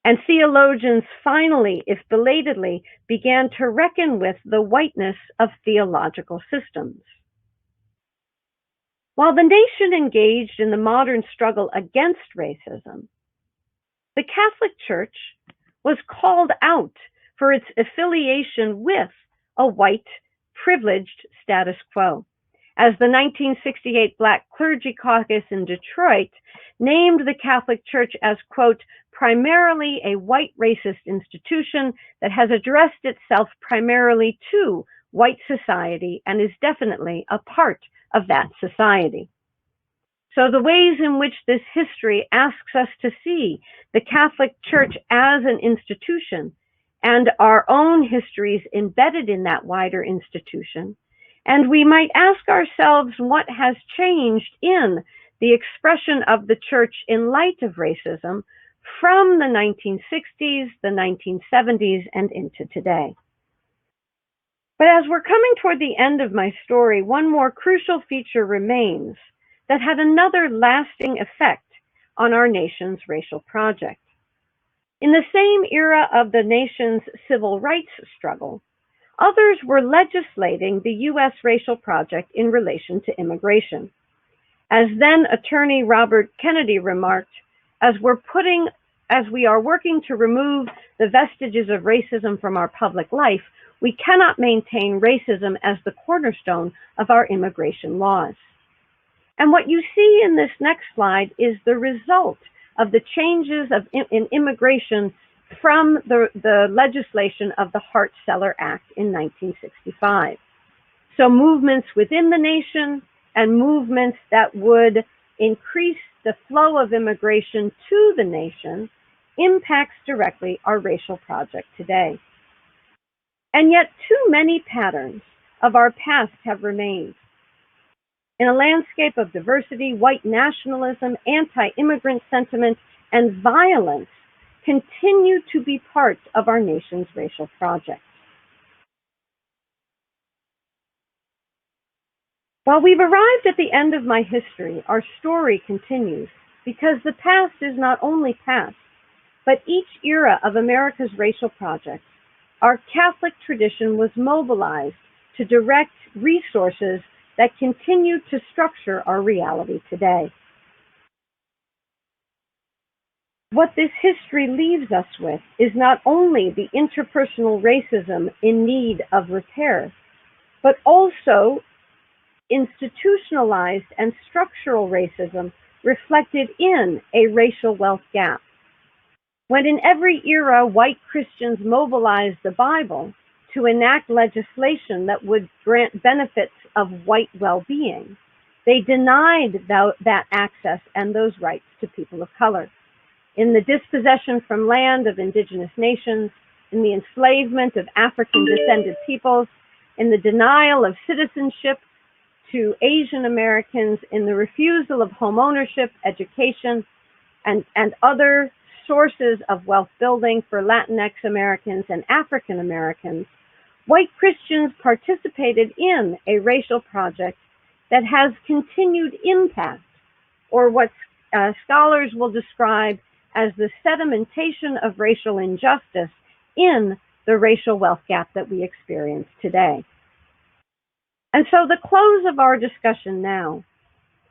And theologians finally, if belatedly, began to reckon with the whiteness of theological systems. While the nation engaged in the modern struggle against racism, the Catholic Church was called out for its affiliation with a white, privileged status quo, as the 1968 Black Clergy Caucus in Detroit named the Catholic Church as, quote, primarily a white racist institution that has addressed itself primarily to white society and is definitely a part of that society. So the ways in which this history asks us to see the Catholic Church as an institution and our own histories embedded in that wider institution. And we might ask ourselves what has changed in the expression of the church in light of racism from the 1960s, the 1970s, and into today. But as we're coming toward the end of my story, one more crucial feature remains that had another lasting effect on our nation's racial project. In the same era of the nation's civil rights struggle, others were legislating the U.S. racial project in relation to immigration. As then attorney Robert Kennedy remarked, as we are working to remove the vestiges of racism from our public life, we cannot maintain racism as the cornerstone of our immigration laws. And what you see in this next slide is the result of the changes in immigration from the legislation of the Hart-Celler Act in 1965. So movements within the nation and movements that would increase the flow of immigration to the nation impacts directly our racial project today. And yet too many patterns of our past have remained. In a landscape of diversity, white nationalism, anti-immigrant sentiment, and violence continue to be parts of our nation's racial project. While we've arrived at the end of my history, our story continues because the past is not only past, but each era of America's racial project, our Catholic tradition was mobilized to direct resources that continue to structure our reality today. What this history leaves us with is not only the interpersonal racism in need of repair, but also institutionalized and structural racism reflected in a racial wealth gap. When in every era white Christians mobilized the Bible to enact legislation that would grant benefits of white well-being, they denied that access and those rights to people of color. In the dispossession from land of indigenous nations, in the enslavement of African-descended peoples, in the denial of citizenship to Asian Americans, in the refusal of home ownership, education, and other sources of wealth building for Latinx Americans and African Americans, white Christians participated in a racial project that has continued impact, or what scholars will describe as the sedimentation of racial injustice in the racial wealth gap that we experience today. And so the close of our discussion now,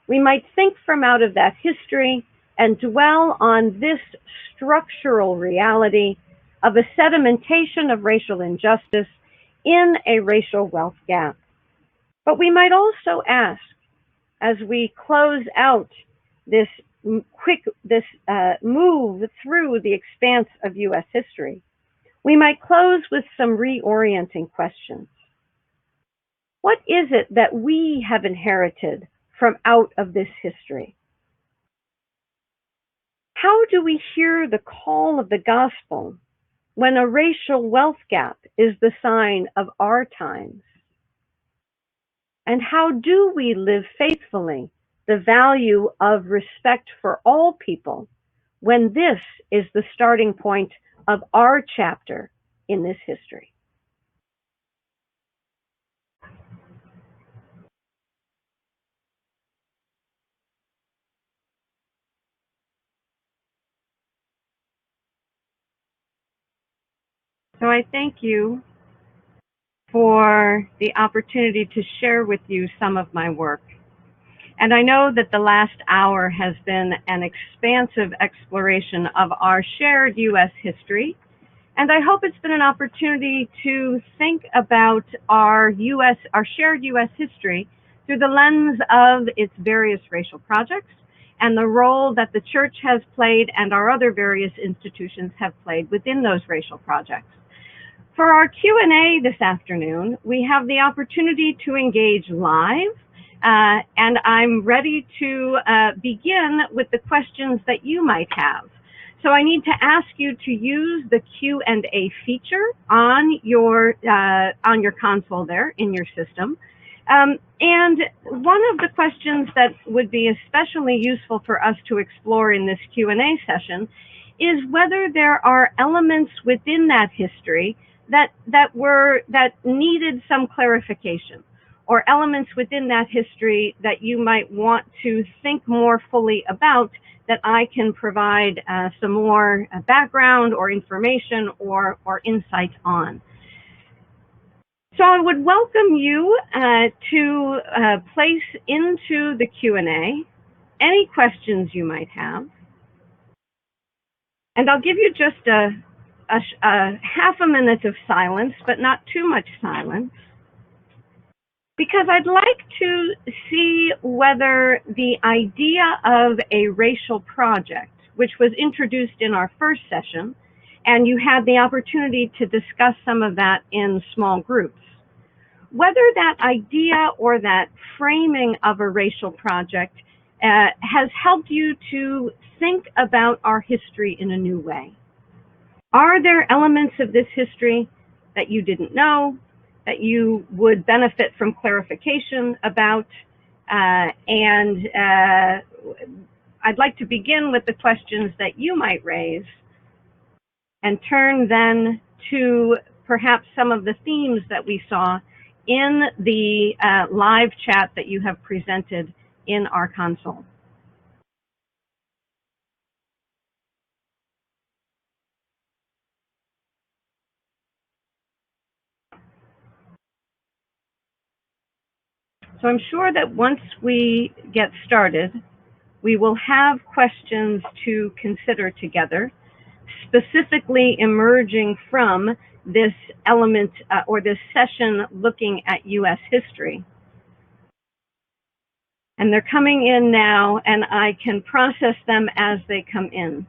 we might think from out of that history and dwell on this structural reality of a sedimentation of racial injustice in a racial wealth gap. But we might also ask, as we close out this move through the expanse of U.S. history, we might close with some reorienting questions. What is it that we have inherited from out of this history? How do we hear the call of the gospel when a racial wealth gap is the sign of our times? And how do we live faithfully the value of respect for all people when this is the starting point of our chapter in this history? So I thank you for the opportunity to share with you some of my work. And I know that the last hour has been an expansive exploration of our shared U.S. history. And I hope it's been an opportunity to think about our shared U.S. history through the lens of its various racial projects and the role that the church has played and our other various institutions have played within those racial projects. For our Q&A this afternoon, we have the opportunity to engage live, and I'm ready to begin with the questions that you might have. So I need to ask you to use the Q&A feature on your console there in your system. And one of the questions that would be especially useful for us to explore in this Q&A session is whether there are elements within that history that needed some clarification, or elements within that history that you might want to think more fully about, that I can provide some more background or information or insight on. So I would welcome you to place into the Q&A any questions you might have. And I'll give you just a half a minute of silence, but not too much silence, because I'd like to see whether the idea of a racial project, which was introduced in our first session, and you had the opportunity to discuss some of that in small groups, whether that idea or that framing of a racial project has helped you to think about our history in a new way. Are there elements of this history that you didn't know, that you would benefit from clarification about? And I'd like to begin with the questions that you might raise and turn then to perhaps some of the themes that we saw in the live chat that you have presented in our console. So I'm sure that once we get started, we will have questions to consider together, specifically emerging from this element or this session looking at U.S. history. And they're coming in now, and I can process them as they come in.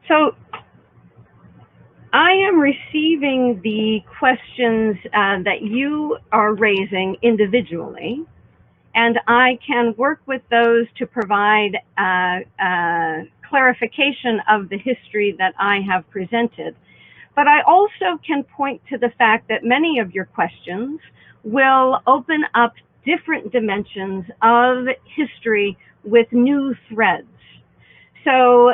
So I am receiving the questions that you are raising individually, and I can work with those to provide clarification of the history that I have presented. But I also can point to the fact that many of your questions will open up different dimensions of history with new threads. So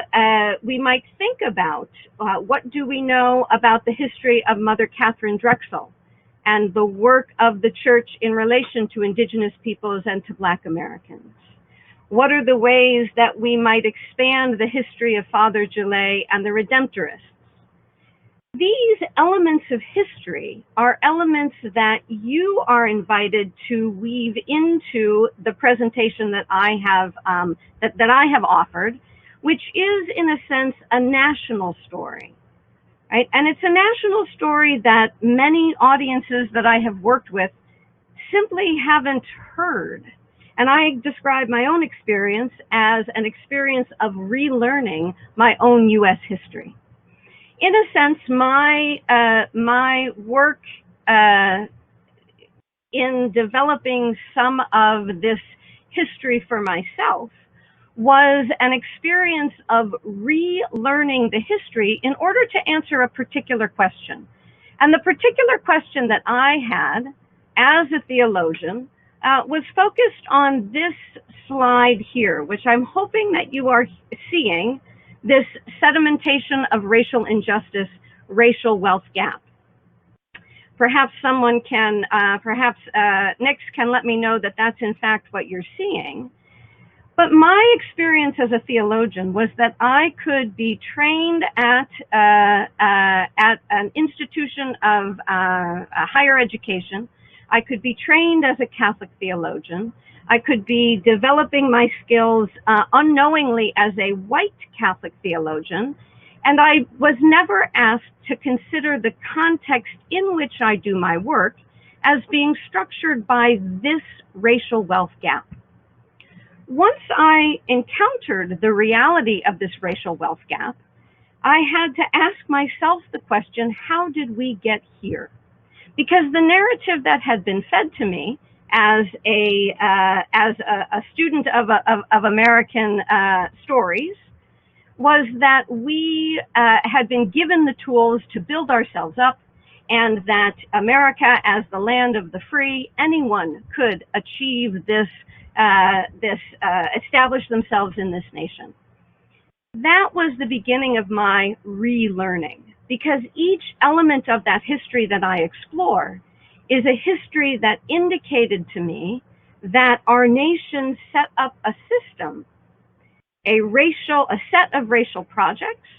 we might think about what do we know about the history of Mother Catherine Drexel and the work of the church in relation to indigenous peoples and to Black Americans? What are the ways that we might expand the history of Father Gillet and the Redemptorists? These elements of history are elements that you are invited to weave into the presentation that I have that I have offered, which is, in a sense, a national story, right? And it's a national story that many audiences that I have worked with simply haven't heard. And I describe my own experience as an experience of relearning my own U.S. history. In a sense, my work in developing some of this history for myself was an experience of relearning the history in order to answer a particular question. And the particular question that I had as a theologian was focused on this slide here, which I'm hoping that you are seeing, this sedimentation of racial injustice, racial wealth gap. Perhaps someone can, Nix can let me know that that's in fact what you're seeing. But my experience as a theologian was that I could be trained at an institution of higher education. I could be trained as a Catholic theologian. I could be developing my skills unknowingly as a white Catholic theologian. And I was never asked to consider the context in which I do my work as being structured by this racial wealth gap. Once I encountered the reality of this racial wealth gap, I had to ask myself the question, how did we get here? Because the narrative that had been fed to me as a student of American stories was that we had been given the tools to build ourselves up and that America, as the land of the free, anyone could achieve this, establish themselves in this nation. That was the beginning of my relearning, because each element of that history that I explore is a history that indicated to me that our nation set up a system, a set of racial projects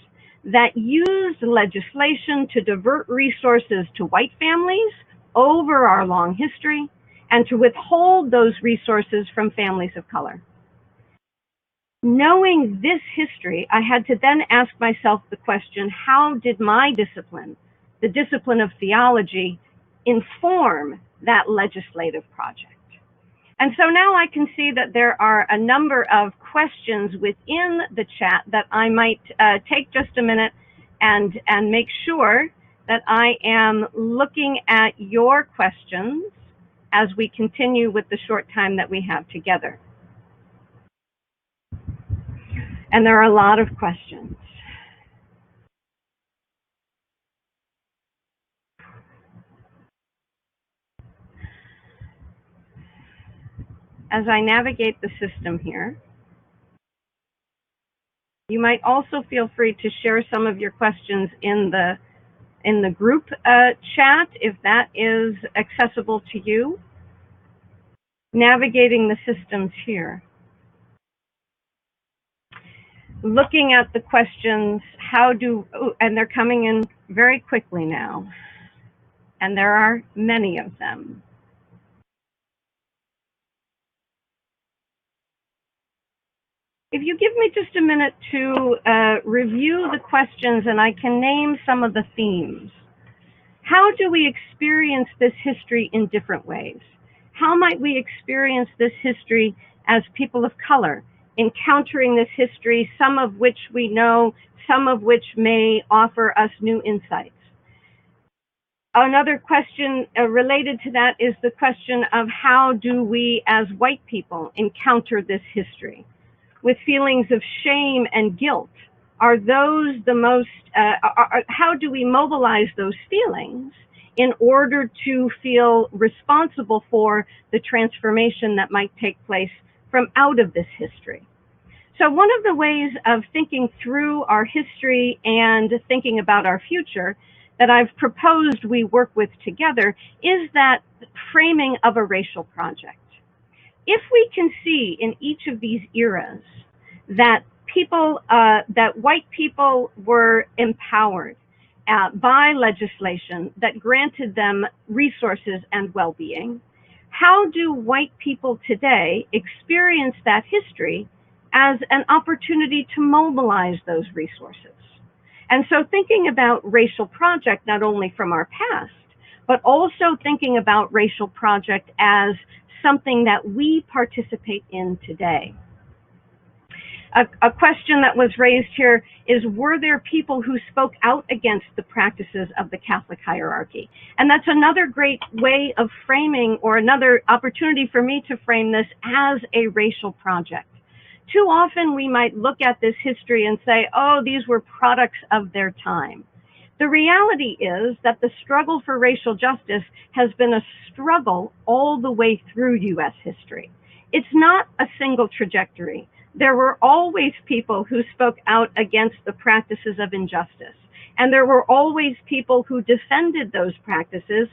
that used legislation to divert resources to white families over our long history and to withhold those resources from families of color. Knowing this history, I had to then ask myself the question, how did my discipline, the discipline of theology, inform that legislative project? And so now I can see that there are a number of questions within the chat that I might take just a minute and make sure that I am looking at your questions as we continue with the short time that we have together. And there are a lot of questions. As I navigate the system here, you might also feel free to share some of your questions in the group chat if that is accessible to you. Navigating the systems here. Looking at the questions, and they're coming in very quickly now, and there are many of them. If you give me just a minute to review the questions, and I can name some of the themes. How do we experience this history in different ways? How might we experience this history as people of color, encountering this history, some of which we know, some of which may offer us new insights? Another question related to that is the question of how do we as white people encounter this history? With feelings of shame and guilt, are those the most, how do we mobilize those feelings in order to feel responsible for the transformation that might take place from out of this history? So one of the ways of thinking through our history and thinking about our future that I've proposed we work with together is that framing of a racial project. If we can see in each of these eras that that white people were empowered by legislation that granted them resources and well-being, how do white people today experience that history as an opportunity to mobilize those resources? And so thinking about racial project not only from our past, but also thinking about racial project as something that we participate in today. A question that was raised here is, were there people who spoke out against the practices of the Catholic hierarchy? And that's another great way of framing, or another opportunity for me to frame this as a racial project. Too often we might look at this history and say, oh, these were products of their time. The reality is that the struggle for racial justice has been a struggle all the way through U.S. history. It's not a single trajectory. There were always people who spoke out against the practices of injustice. And there were always people who defended those practices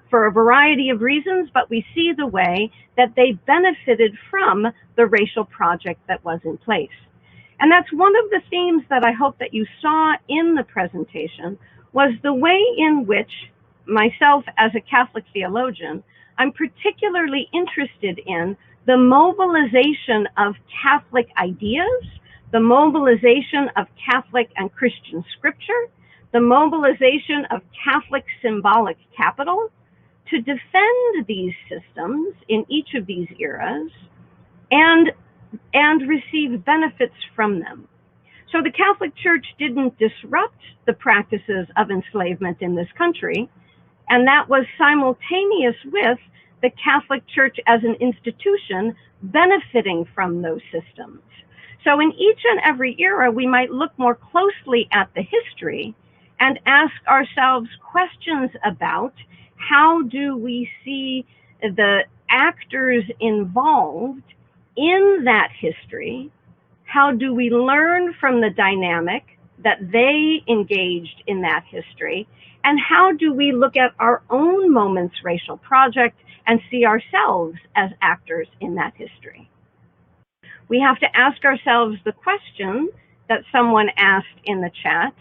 for a variety of reasons, but we see the way that they benefited from the racial project that was in place. And that's one of the themes that I hope that you saw in the presentation, was the way in which myself as a Catholic theologian, I'm particularly interested in the mobilization of Catholic ideas, the mobilization of Catholic and Christian scripture, the mobilization of Catholic symbolic capital to defend these systems in each of these eras and receive benefits from them. So the Catholic Church didn't disrupt the practices of enslavement in this country, and that was simultaneous with the Catholic Church as an institution benefiting from those systems. So in each and every era, we might look more closely at the history and ask ourselves questions about how do we see the actors involved in that history. How do we learn from the dynamic that they engaged in that history? And how do we look at our own Moments Racial Project and see ourselves as actors in that history? We have to ask ourselves the question that someone asked in the chat: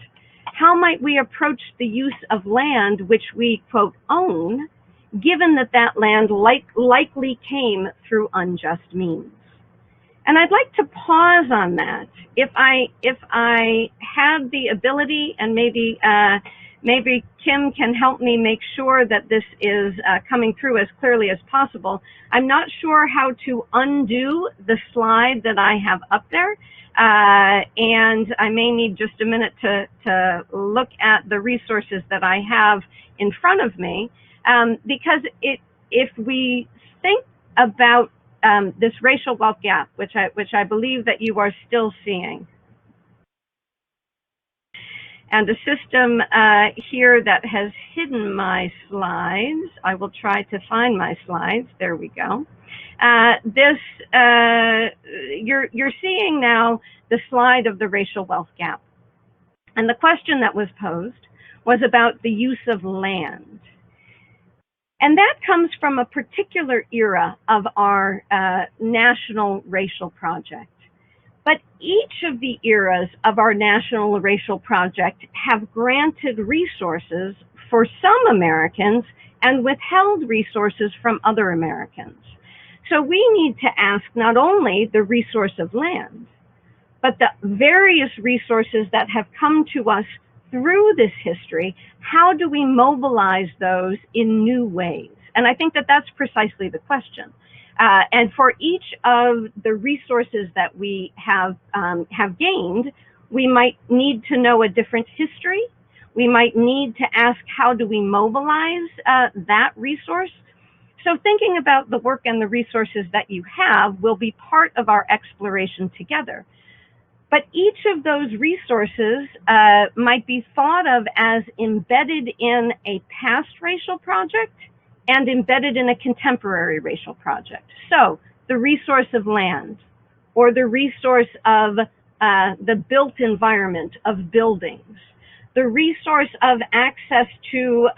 how might we approach the use of land which we, quote, own, given that that land likely came through unjust means? And I'd like to pause on that. If I had the ability, and maybe Kim can help me make sure that this is coming through as clearly as possible. I'm not sure how to undo the slide that I have up there, and I may need just a minute to look at the resources that I have in front of me, because if we think about this racial wealth gap, which I believe that you are still seeing, and a system here that has hidden my slides. I will try to find my slides. There we go. You're seeing now the slide of the racial wealth gap, and the question that was posed was about the use of land. And that comes from a particular era of our National Racial Project. But each of the eras of our National Racial Project have granted resources for some Americans and withheld resources from other Americans. So we need to ask not only the resource of land, but the various resources that have come to us through this history. How do we mobilize those in new ways? And I think that that's precisely the question. And for each of the resources that we have gained, we might need to know a different history. We might need to ask, how do we mobilize that resource? So thinking about the work and the resources that you have will be part of our exploration together. But each of those resources might be thought of as embedded in a past racial project and embedded in a contemporary racial project. So the resource of land, or the resource of the built environment of buildings, the resource of access to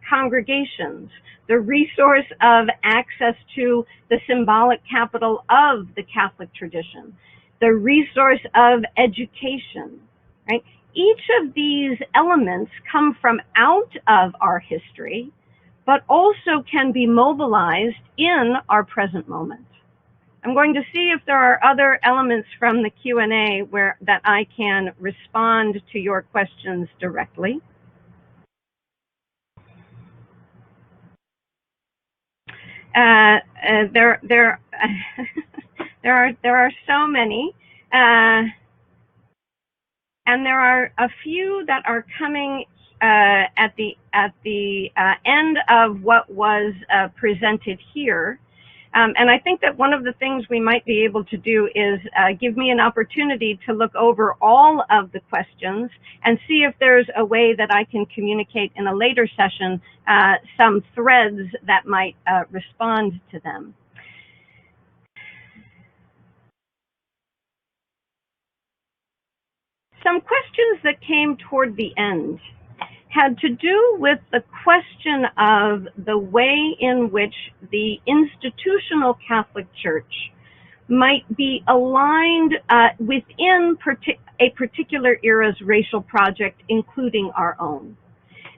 congregations, the resource of access to the symbolic capital of the Catholic tradition, the resource of education, right? Each of these elements come from out of our history, but also can be mobilized in our present moment. I'm going to see if there are other elements from the Q&A that I can respond to your questions directly. There are so many, and there are a few that are coming at the end of what was presented here. And I think that one of the things we might be able to do is give me an opportunity to look over all of the questions and see if there's a way that I can communicate in a later session some threads that might respond to them. Some questions that came toward the end had to do with the question of the way in which the institutional Catholic Church might be aligned within a particular era's racial project, including our own.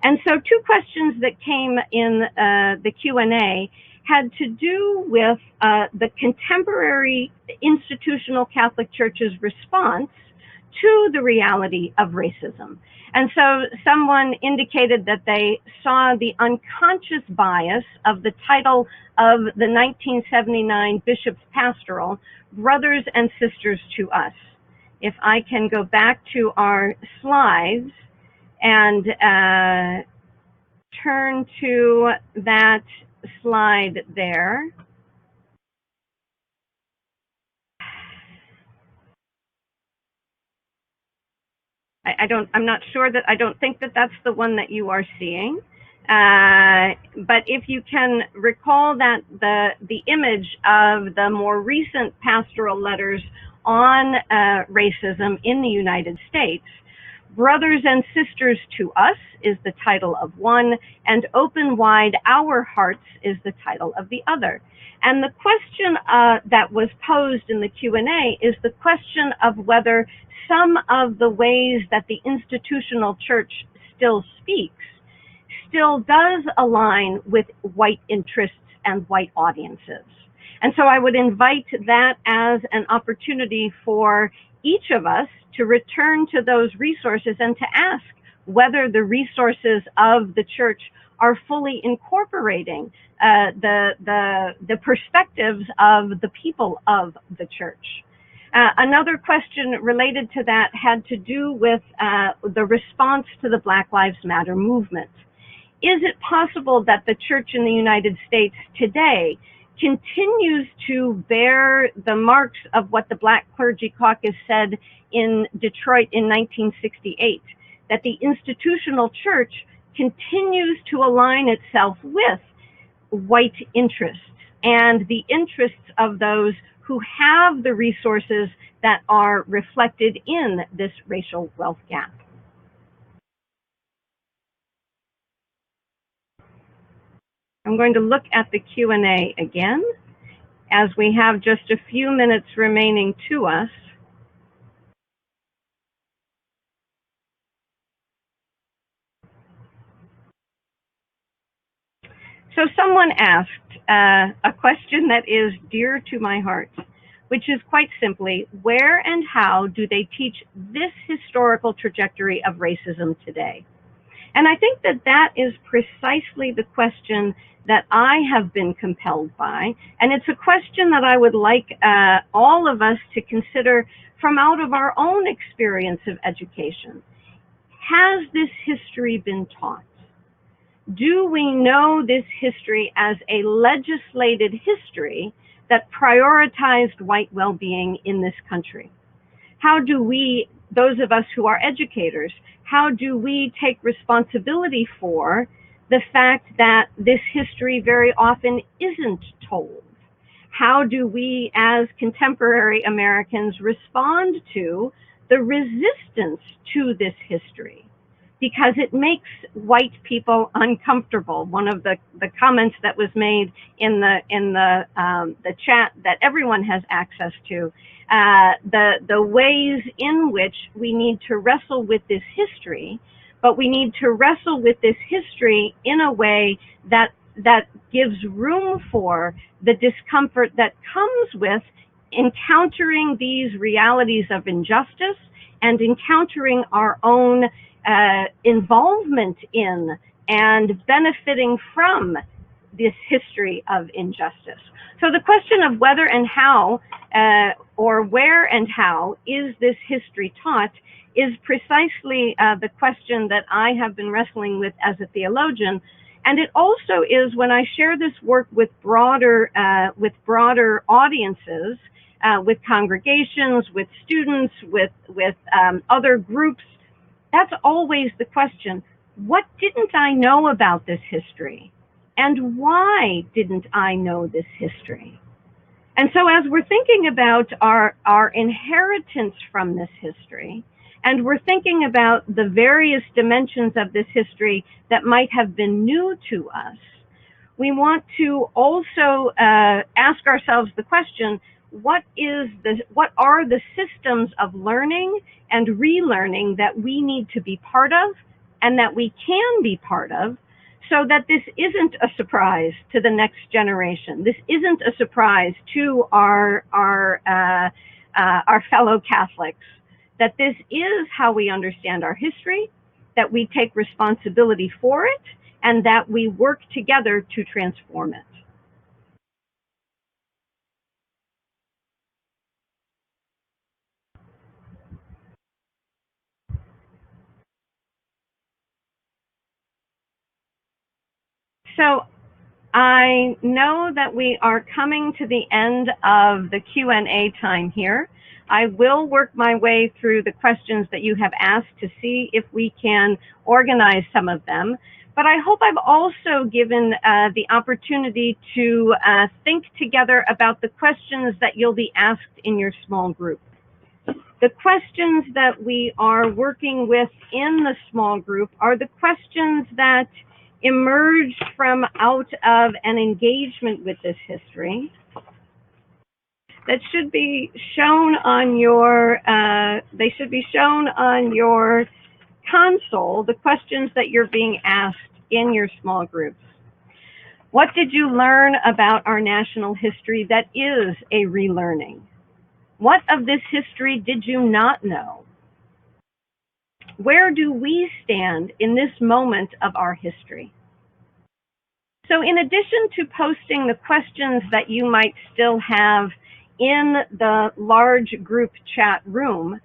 And so two questions that came in the Q&A had to do with the contemporary institutional Catholic Church's response to the reality of racism. And so someone indicated that they saw the unconscious bias of the title of the 1979 Bishop's Pastoral, Brothers and Sisters to Us. If I can go back to our slides and turn to that slide there. I'm not sure that, I don't think that that's the one that you are seeing. But if you can recall that the image of the more recent pastoral letters on racism in the United States, Brothers and Sisters to Us is the title of one, and Open Wide Our Hearts is the title of the other. And the question that was posed in the Q&A is the question of whether some of the ways that the institutional church still speaks still does align with white interests and white audiences. And so I would invite that as an opportunity for each of us to return to those resources and to ask whether the resources of the church are fully incorporating the perspectives of the people of the church. Another question related to that had to do with the response to the Black Lives Matter movement. Is it possible that the church in the United States today continues to bear the marks of what the Black Clergy Caucus said in Detroit in 1968, that the institutional church continues to align itself with white interests and the interests of those who have the resources that are reflected in this racial wealth gap? I'm going to look at the Q&A again, as we have just a few minutes remaining to us. So someone asked a question that is dear to my heart, which is quite simply, where and how do they teach this historical trajectory of racism today? And I think that that is precisely the question that I have been compelled by, and it's a question that I would like all of us to consider from out of our own experience of education. Has this history been taught? Do we know this history as a legislated history that prioritized white well-being in this country? How do we, those of us who are educators, how do we take responsibility for the fact that this history very often isn't told? How do we as contemporary Americans respond to the resistance to this history? Because it makes white people uncomfortable. One of the comments that was made in the chat that everyone has access to, the ways in which we need to wrestle with this history, but we need to wrestle with this history in a way that gives room for the discomfort that comes with encountering these realities of injustice and encountering our own involvement in and benefiting from this history of injustice. So the question of whether and how, or where and how is this history taught is precisely the question that I have been wrestling with as a theologian. And it also is, when I share this work with broader audiences, with congregations, with students, with other groups, that's always the question. What didn't I know about this history? And why didn't I know this history? And so as we're thinking about our inheritance from this history, and we're thinking about the various dimensions of this history that might have been new to us, we want to also ask ourselves the question, what are the systems of learning and relearning that we need to be part of and that we can be part of, so that this isn't a surprise to the next generation. This isn't a surprise to our fellow Catholics, that this is how we understand our history, that we take responsibility for it, and that we work together to transform it. So I know that we are coming to the end of the Q&A time here. I will work my way through the questions that you have asked to see if we can organize some of them. But I hope I've also given the opportunity to think together about the questions that you'll be asked in your small group. The questions that we are working with in the small group are the questions that emerged from out of an engagement with this history that should be shown on your, they should be shown on your console, the questions that you're being asked in your small groups. What did you learn about our national history that is a relearning? What of this history did you not know? Where do we stand in this moment of our history? So in addition to posting the questions that you might still have in the large group chat room,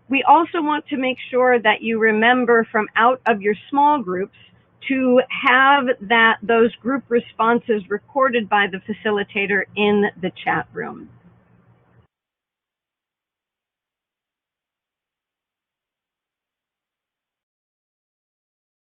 we also want to make sure that you remember from out of your small groups to have those group responses recorded by the facilitator in the chat room.